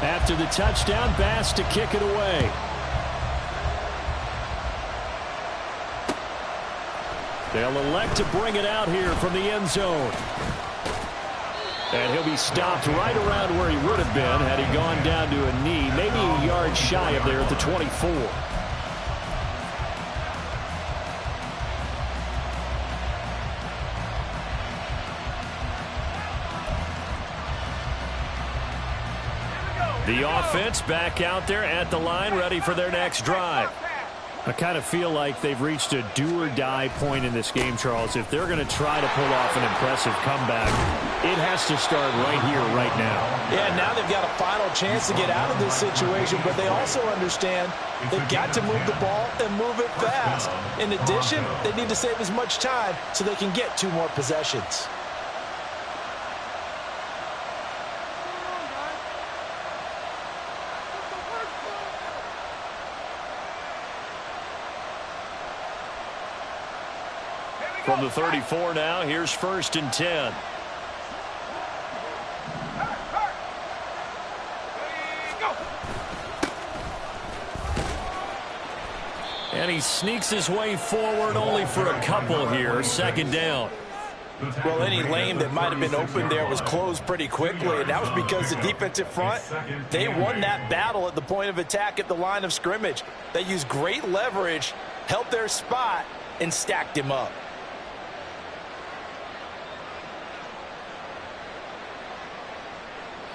After the touchdown, Bass to kick it away. They'll elect to bring it out here from the end zone. And he'll be stopped right around where he would have been had he gone down to a knee, maybe a yard shy of there at the 24. The offense back out there at the line, ready for their next drive. I kind of feel like they've reached a do-or-die point in this game, Charles. If they're going to try to pull off an impressive comeback, it has to start right here, right now. Yeah, now they've got a final chance to get out of this situation, but they also understand they've got to move the ball and move it fast. In addition, they need to save as much time so they can get 2 more possessions. From the 34 now, here's 1st and 10. And he sneaks his way forward only for a couple here. 2nd down. Well, any lane that might have been open there was closed pretty quickly, and that was because the defensive front, they won that battle at the point of attack at the line of scrimmage. They used great leverage, helped their spot, and stacked him up.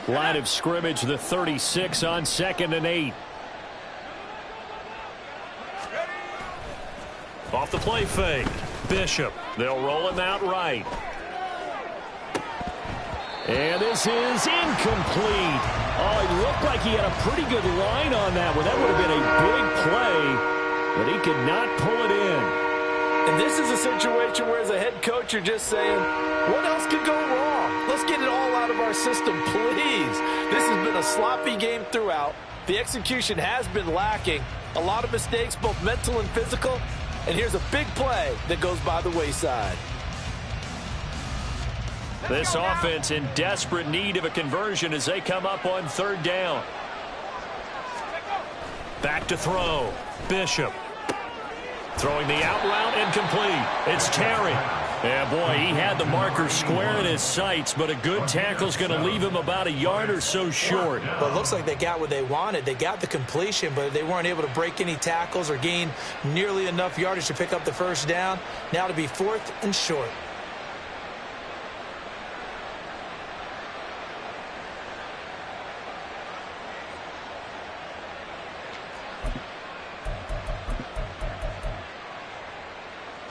Line of scrimmage, the 36 on 2nd and 8. Off the play fake. Bishop. They'll roll him out right. And this is incomplete. Oh, it looked like he had a pretty good line on that one. That would have been a big play, but he could not pull it in. And this is a situation where as a head coach you're just saying, what else could go wrong? Let's get it all out of our system, please. This has been a sloppy game throughout. The execution has been lacking. A lot of mistakes, both mental and physical. And here's a big play that goes by the wayside. This offense in desperate need of a conversion as they come up on 3rd down. Back to throw. Bishop. Throwing the out route incomplete. It's Terry. Yeah, boy, he had the marker square in his sights, but a good tackle's going to leave him about a yard or so short. Well, it looks like they got what they wanted. They got the completion, but they weren't able to break any tackles or gain nearly enough yardage to pick up the 1st down. Now to be 4th and short.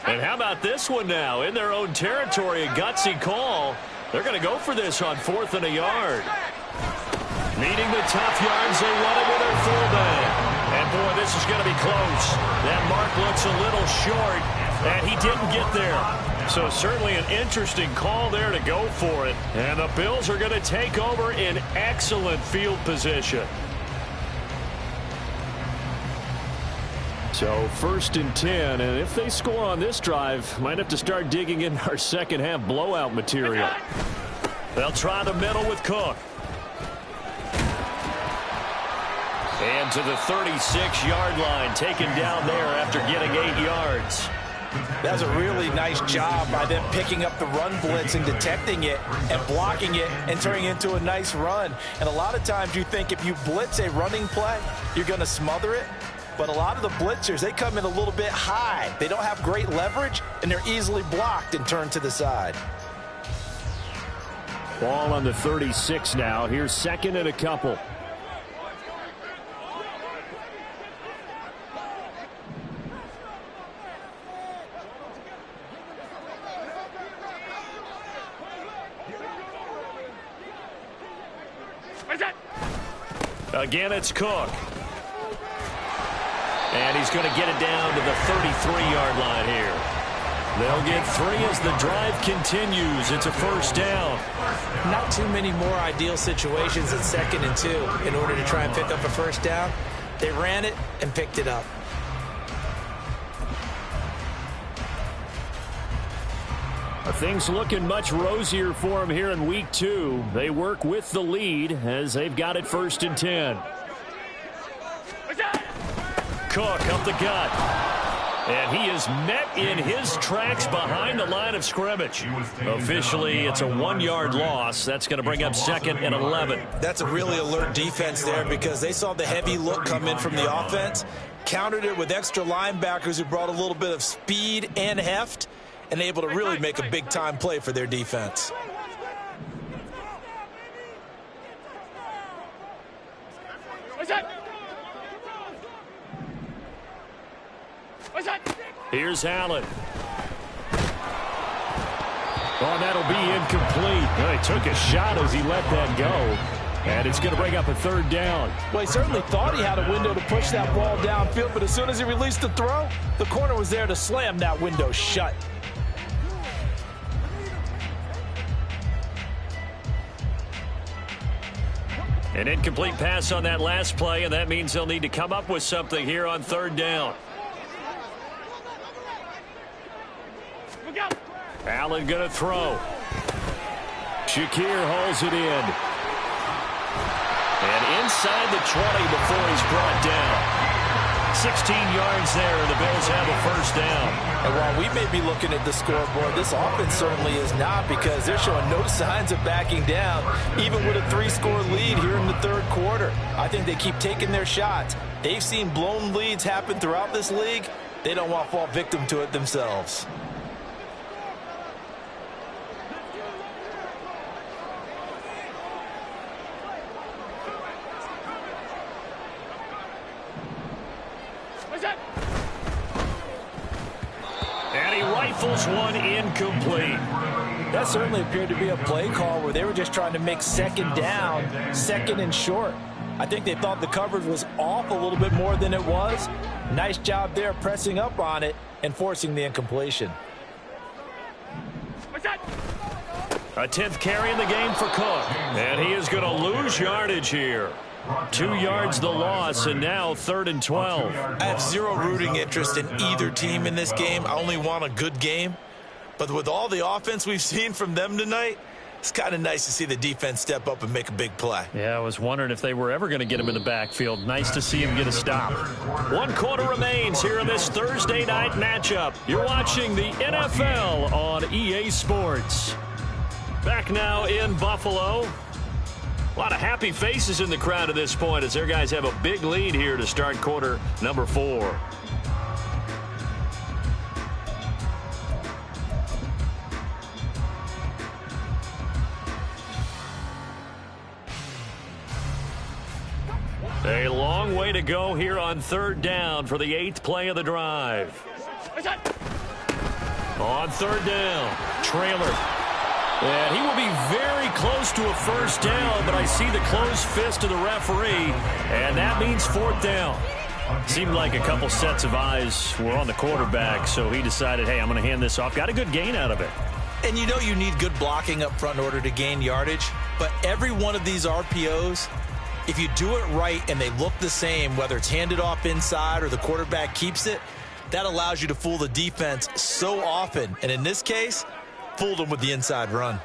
And how about this one now? In their own territory, a gutsy call. They're going to go for this on 4th and a yard. Needing the tough yards, they run it with their fullback. And, boy, this is going to be close. That mark looks a little short, and he didn't get there. So certainly an interesting call there to go for it. And the Bills are going to take over in excellent field position. So 1st and 10, and if they score on this drive, might have to start digging in our second half blowout material. They'll try the middle with Cook. And to the 36-yard line, taken down there after getting 8 yards. That was a really nice job by them picking up the run blitz and detecting it and blocking it and turning it into a nice run. And a lot of times you think if you blitz a running play, you're going to smother it. But a lot of the blitzers, they come in a little bit high. They don't have great leverage, and they're easily blocked and turned to the side. Ball on the 36 now. Here's second and a couple. Again, it's Cook. And he's going to get it down to the 33-yard line here. They'll get 3 as the drive continues. It's a first down. Not too many more ideal situations at 2nd and 2 in order to try and pick up a first down. They ran it and picked it up. Things looking much rosier for them here in week 2. They work with the lead as they've got it 1st and 10. Cook up the gut. And he is met in his tracks behind the line of scrimmage. Officially, it's a 1-yard loss. That's going to bring up 2nd and 11. That's a really alert defense there because they saw the heavy look come in from the offense, countered it with extra linebackers who brought a little bit of speed and heft, and able to really make a big-time play for their defense. Here's Allen. Oh, that'll be incomplete. Well, he took a shot as he let that go. And it's going to bring up a 3rd down. Well, he certainly thought he had a window to push that ball downfield, but as soon as he released the throw, the corner was there to slam that window shut. An incomplete pass on that last play, and that means they'll need to come up with something here on 3rd down. Allen going to throw. Shakir holds it in. And inside the 20 before he's brought down. 16 yards there, and the Bills have a first down. And while we may be looking at the scoreboard, this offense certainly is not, because they're showing no signs of backing down, even with a 3-score lead here in the 3rd quarter. I think they keep taking their shots. They've seen blown leads happen throughout this league. They don't want to fall victim to it themselves. Rifles one incomplete. That certainly appeared to be a play call where they were just trying to make 2nd down, 2nd and short. I think they thought the coverage was off a little bit more than it was. Nice job there pressing up on it and forcing the incompletion. A 10th carry in the game for Cook. And he is going to lose yardage here. 2 yards the loss, and now 3rd and 12. I have zero rooting interest in either team in this game. I only want a good game. But with all the offense we've seen from them tonight, it's kind of nice to see the defense step up and make a big play. Yeah, I was wondering if they were ever going to get him in the backfield. Nice to see him get a stop. 1 quarter remains here in this Thursday night matchup. You're watching the NFL on EA Sports. Back now in Buffalo. A lot of happy faces in the crowd at this point as their guys have a big lead here to start quarter number 4. A long way to go here on 3rd down for the 8th play of the drive. On 3rd down, trailer. And he will be very close to a first down, but I see the closed fist of the referee, and that means 4th down. Seemed like a couple sets of eyes were on the quarterback, so he decided, hey, I'm going to hand this off. Got a good gain out of it. And you know you need good blocking up front in order to gain yardage, but every one of these RPOs, if you do it right and they look the same, whether it's handed off inside or the quarterback keeps it, that allows you to fool the defense so often. And in this case, fooled them with the inside run.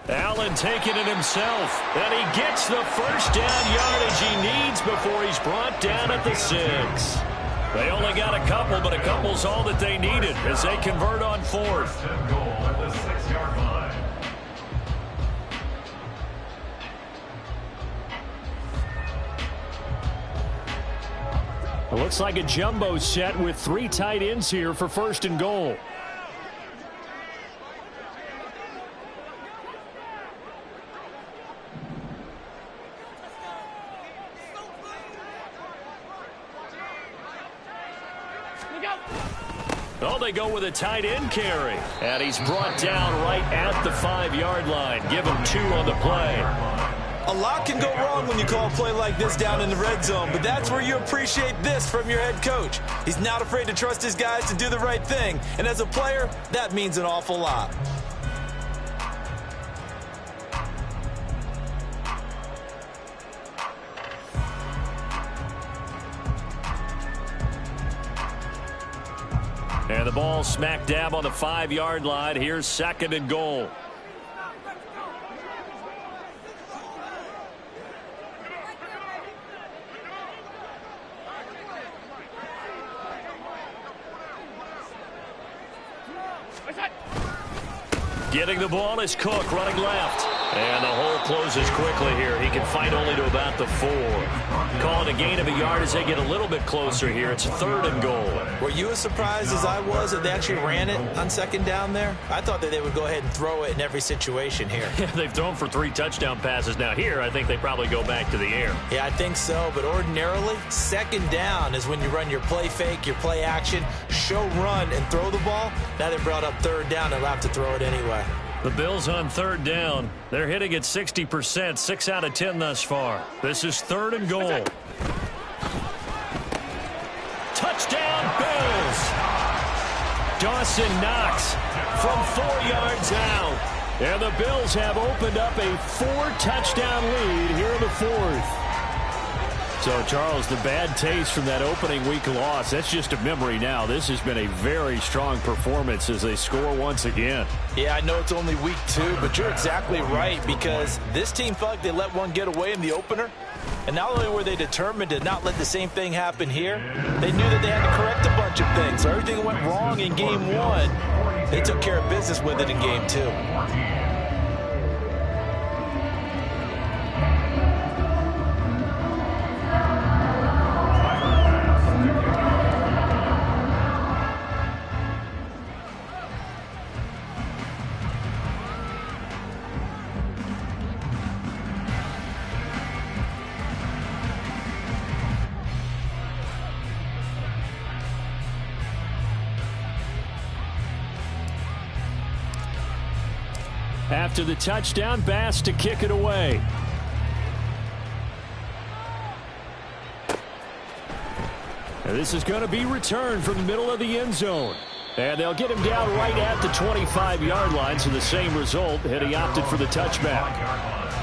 Allen taking it himself. And he gets the first down yardage he needs before he's brought down at the 6. They only got a couple, but a couple's all that they needed as they convert on 4th. First and goal at the 6-yard line. It looks like a jumbo set with 3 tight ends here for first and goal. Oh, they go with a tight end carry. And he's brought down right at the 5-yard line. Give him 2 on the play. A lot can go wrong when you call a play like this down in the red zone, but that's where you appreciate this from your head coach. He's not afraid to trust his guys to do the right thing, and as a player, that means an awful lot. And the ball smack dab on the 5-yard line. Here's second and goal. Getting the ball is Cook running left. And the hole closes quickly here. He can fight only to about the 4. Calling a gain of a yard as they get a little bit closer here. It's third and goal. Were you as surprised as I was that they actually ran it on second down there? I thought that they would go ahead and throw it in every situation here. Yeah, they've thrown for 3 touchdown passes. Now here, I think they probably go back to the air. Yeah, I think so. But ordinarily, second down is when you run your play fake, your play action, show run, and throw the ball. Now they brought up third down. They'll have to throw it anyway. The Bills on third down. They're hitting at 60%, 6 out of 10 thus far. This is third and goal. Touchdown, Bills! Dawson Knox from 4 yards out. And the Bills have opened up a 4-touchdown lead here in the 4th. So, Charles, the bad taste from that opening week loss, that's just a memory now. This has been a very strong performance as they score once again. Yeah, I know it's only week 2, but you're exactly right because this team felt like they let one get away in the opener. And not only were they determined to not let the same thing happen here, they knew that they had to correct a bunch of things. So everything that went wrong in game 1, they took care of business with it in game 2. After the touchdown, Bass to kick it away. And this is going to be returned from the middle of the end zone. And they'll get him down right at the 25-yard line, so the same result, had he opted for the touchback.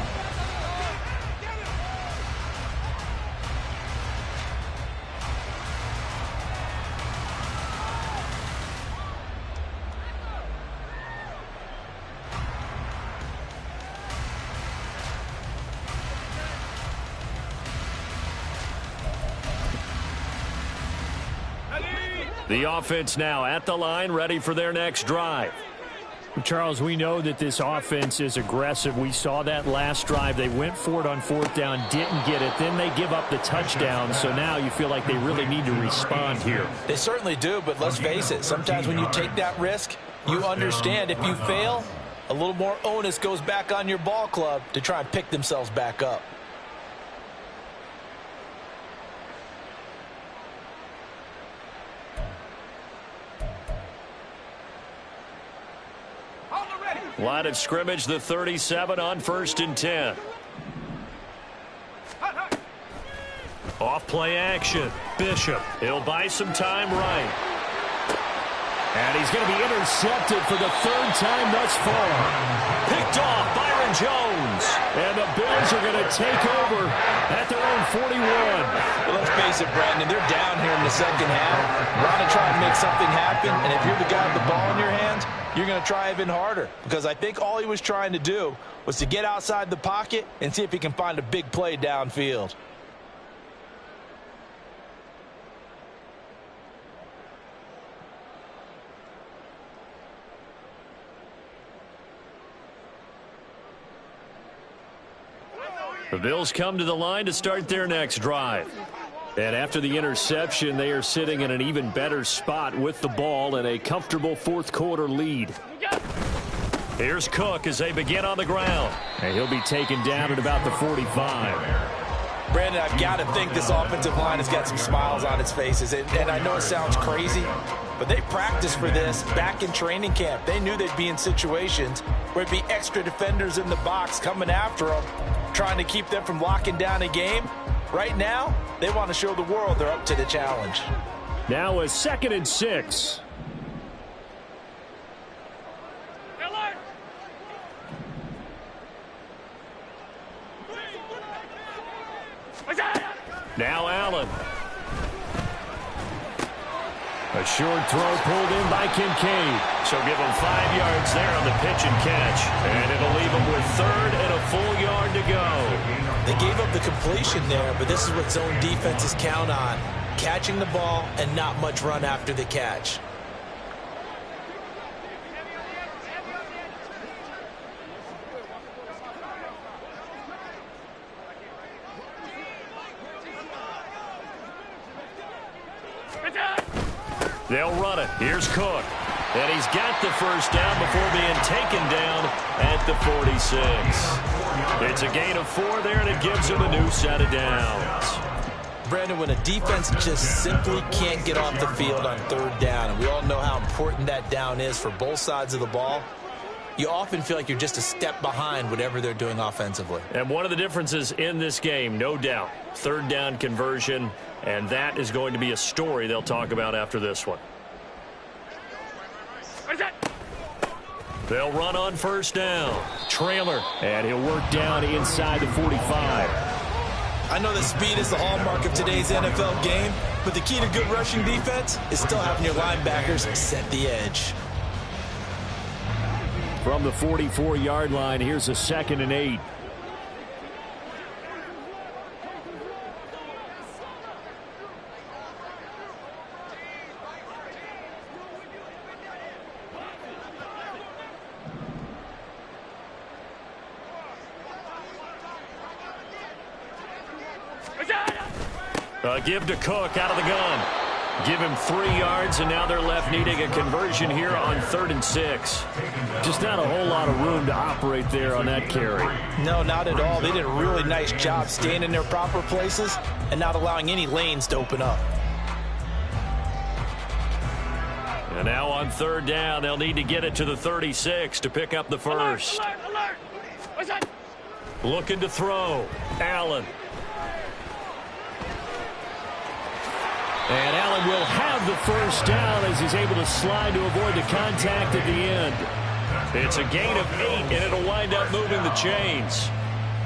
The offense now at the line, ready for their next drive. Charles, we know that this offense is aggressive. We saw that last drive. They went for it on 4th down, didn't get it. Then they give up the touchdown. So now you feel like they really need to respond here. They certainly do, but let's face it. Sometimes when you take that risk, you understand if you fail, a little more onus goes back on your ball club to try and pick themselves back up. Line of scrimmage, the 37 on 1st and 10. Off play action. Bishop. He'll buy some time right. And he's going to be intercepted for the 3rd time thus far. Picked off Byron Jones. And the Bills are going to take over at their own 41. Well, let's face it, Brandon, they're down here in the second half. Want to try and make something happen, and if you're the guy with the ball in your hands, you're going to try even harder, because I think all he was trying to do was to get outside the pocket and see if he can find a big play downfield. The Bills come to the line to start their next drive. And after the interception, they are sitting in an even better spot with the ball and a comfortable fourth-quarter lead. Here's Cook as they begin on the ground. And he'll be taken down at about the 45. Brandon, I've got to think this offensive line has got some smiles on its faces. And I know it sounds crazy, but they practiced for this back in training camp. They knew they'd be in situations where it'd be extra defenders in the box coming after them, trying to keep them from locking down a game. Right now, they want to show the world they're up to the challenge. Now a 2nd and 6. Now Allen. A short throw pulled in by Kincaid. So give him 5 yards there on the pitch and catch. And it'll leave him with 3rd and a full yard to go. They gave up the completion there, but this is what zone defenses count on. Catching the ball and not much run after the catch. They'll run it. Here's Cook. And he's got the first down before being taken down at the 46. It's a gain of 4 there, and it gives him a new set of downs. Brandon, when a defense just simply can't get off the field on 3rd down, and we all know how important that down is for both sides of the ball, you often feel like you're just a step behind whatever they're doing offensively. And one of the differences in this game, no doubt, 3rd down conversion, and that is going to be a story they'll talk about after this one. They'll run on 1st down. Trailer, and he'll work down inside the 45. I know that speed is the hallmark of today's NFL game, but the key to good rushing defense is still having your linebackers set the edge. From the 44-yard line, here's a 2nd and 8. Give to Cook out of the gun. Give him 3 yards, and now they're left needing a conversion here on 3rd and 6. Just not a whole lot of room to operate there on that carry. No, not at all. They did a really nice job staying in their proper places and not allowing any lanes to open up. And now on 3rd down, they'll need to get it to the 36 to pick up the first. Alert. Looking to throw. Allen. And Allen will have the first down as he's able to slide to avoid the contact at the end. It's a gain of 8, and it'll wind up moving the chains.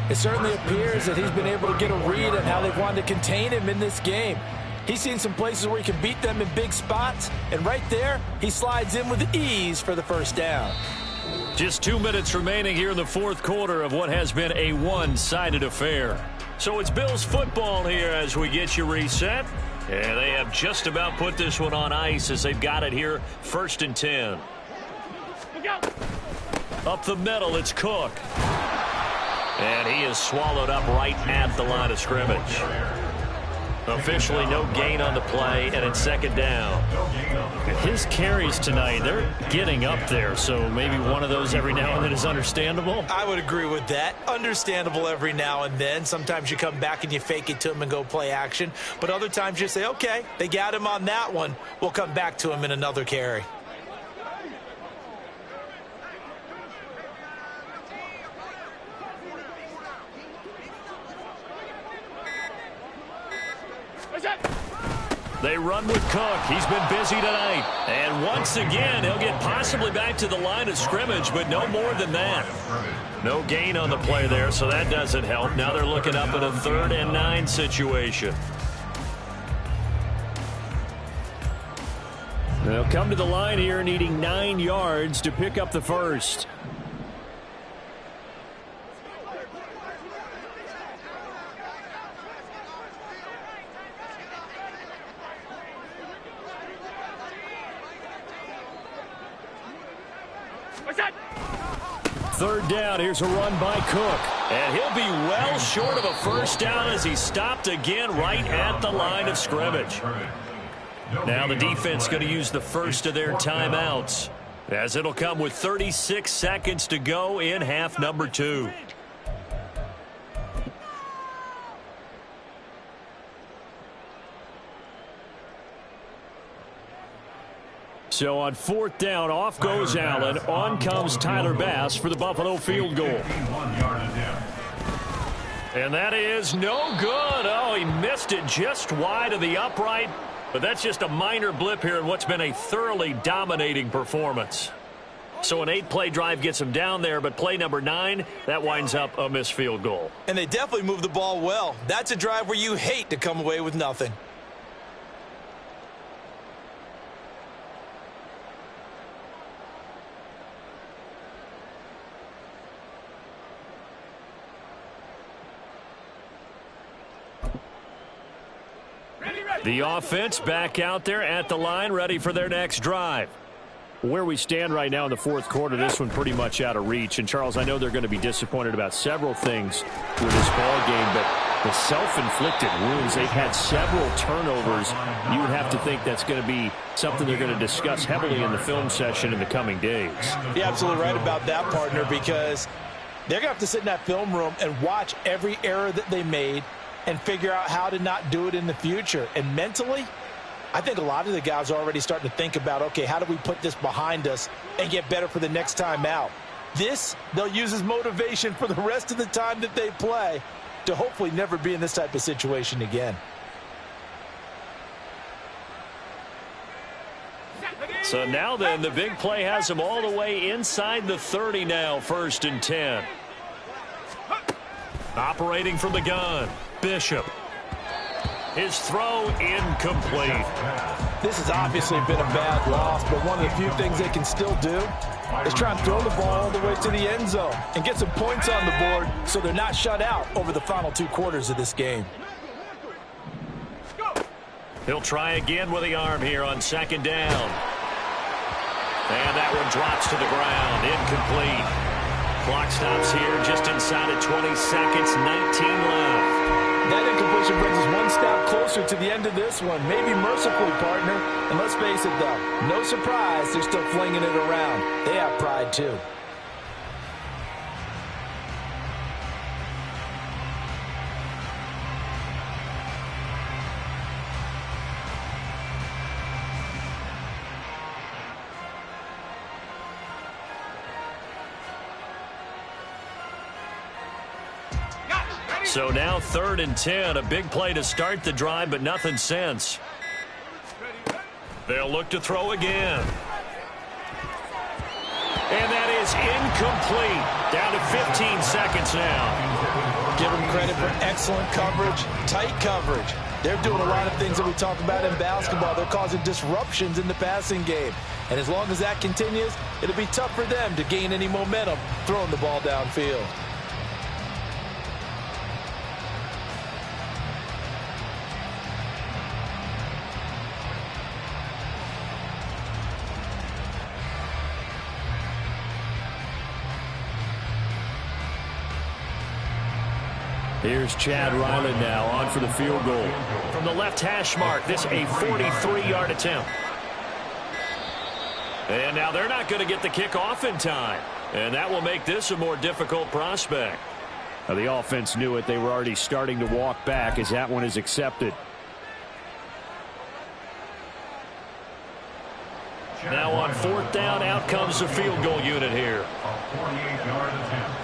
It certainly appears that he's been able to get a read on how they've wanted to contain him in this game. He's seen some places where he can beat them in big spots, and right there, he slides in with ease for the first down. Just 2 minutes remaining here in the 4th quarter of what has been a one-sided affair. So it's Bills football here as we get you reset. And they have just about put this one on ice as they've got it here, 1st and 10. Up the middle, it's Cook. And he is swallowed up right at the line of scrimmage. Officially no gain on the play, and it's 2nd down. His carries tonight, they're getting up there, so maybe one of those every now and then is understandable. I would agree with that. Understandable every now and then. Sometimes you come back and you fake it to him and go play action. But other times you say, okay, they got him on that one. We'll come back to him in another carry. They run with Cook. He's been busy tonight. And once again, he'll get possibly back to the line of scrimmage, but no more than that. No gain on the play there, so that doesn't help. Now they're looking up at a 3rd and 9 situation. They'll come to the line here needing 9 yards to pick up the first. Third down, here's a run by Cook. And he'll be well short of a first down as he stopped again right at the line of scrimmage. Now the defense going to use the first of their timeouts, as it'll come with 36 seconds to go in half number 2. So on fourth down, off goes Allen. On comes Tyler Bass for the Buffalo field goal. And that is no good. Oh, he missed it just wide of the upright. But that's just a minor blip here in what's been a thoroughly dominating performance. So an 8-play drive gets him down there, but play number 9, that winds up a missed field goal. And they definitely moved the ball well. That's a drive where you hate to come away with nothing. The offense back out there at the line, ready for their next drive. Where we stand right now in the fourth quarter, this one pretty much out of reach. And, Charles, I know they're going to be disappointed about several things with this ball game, but the self-inflicted wounds, they've had several turnovers. You would have to think that's going to be something they're going to discuss heavily in the film session in the coming days. You're absolutely right about that, partner, because they're going to have to sit in that film room and watch every error that they made and figure out how to not do it in the future. And mentally, I think a lot of the guys are already starting to think about, okay, how do we put this behind us and get better for the next time out? This, they'll use as motivation for the rest of the time that they play to hopefully never be in this type of situation again. So now then, the big play has them all the way inside the 30 now, 1st and 10. Operating from the gun, Bishop. His throw incomplete. This has obviously been a bad loss, but one of the few things they can still do is try and throw the ball all the way to the end zone and get some points on the board so they're not shut out over the final 2 quarters of this game. He'll try again with the arm here on 2nd down. And that one drops to the ground, incomplete. Clock stops here just inside of 20 seconds, 19 left. That incompletion brings us one step closer to the end of this one. Maybe mercifully, partner. And let's face it, though, no surprise, they're still flinging it around. They have pride, too. So now 3rd and 10, a big play to start the drive, but nothing since. They'll look to throw again. And that is incomplete. Down to 15 seconds now. Give them credit for excellent coverage, tight coverage. They're doing a lot of things that we talk about in basketball. They're causing disruptions in the passing game. And as long as that continues, it'll be tough for them to gain any momentum throwing the ball downfield. Here's Chad Ryland now on for the field goal. From the left hash mark, this a 43-yard attempt. And now they're not going to get the kickoff in time. And that will make this a more difficult prospect. Now, the offense knew it. They were already starting to walk back as that one is accepted. Now on 4th down, out comes the field goal unit here. A 48-yard attempt.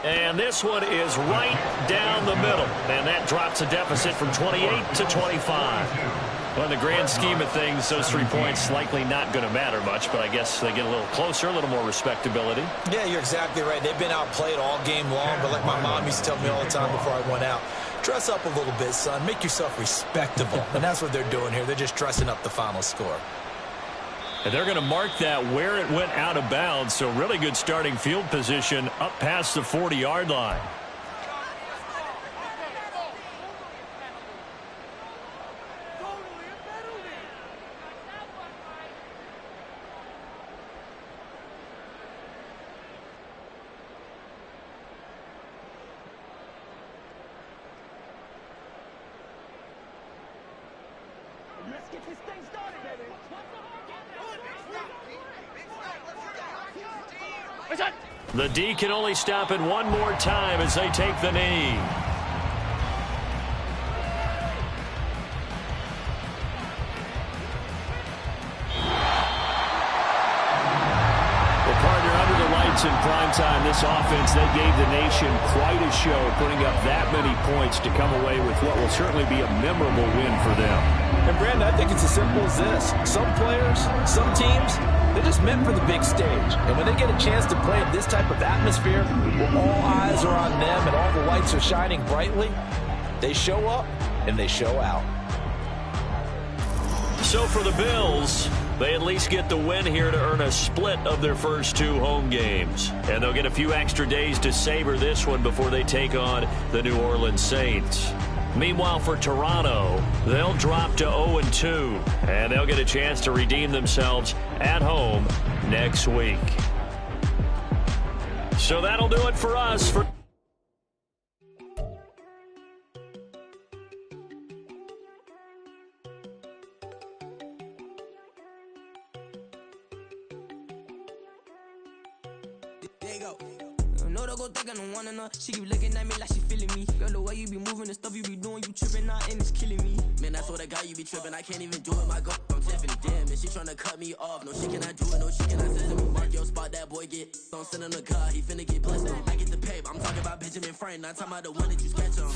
And this one is right down the middle. And that drops a deficit from 28 to 25. Well, in the grand scheme of things, those 3 points likely not going to matter much, but I guess they get a little closer, a little more respectability. Yeah, you're exactly right. They've been outplayed all game long, but like my mom used to tell me all the time before I went out, dress up a little bit, son. Make yourself respectable. And that's what they're doing here. They're just dressing up the final score. And they're going to mark that where it went out of bounds, so really good starting field position up past the 40-yard line. Let's get this thing started, baby. The D can only stop it one more time as they take the knee. In prime time, this offense, they gave the nation quite a show, putting up that many points to come away with what will certainly be a memorable win for them. And, Brandon, I think it's as simple as this. Some players, some teams, they're just meant for the big stage. And when they get a chance to play in this type of atmosphere where all eyes are on them and all the lights are shining brightly, they show up and they show out. So for the Bills, they at least get the win here to earn a split of their first 2 home games. And they'll get a few extra days to savor this one before they take on the New Orleans Saints. Meanwhile, for Toronto, they'll drop to 0-2, and they'll get a chance to redeem themselves at home next week. So that'll do it for us. She keep looking at me like she feeling me. Girl, the way you be moving and stuff you be doing, you tripping out and it's killing me. Man, I swear to God, you be tripping. I can't even do it. My girl, I'm Tiffany. Damn, and she tryna cut me off. No, she cannot do it. No, she cannot send me. Mark your spot, that boy get. Don't send him the car. He finna get blessed. I get the pay, but I'm talking about Benjamin Franklin. Not talking about the one that you sketch on.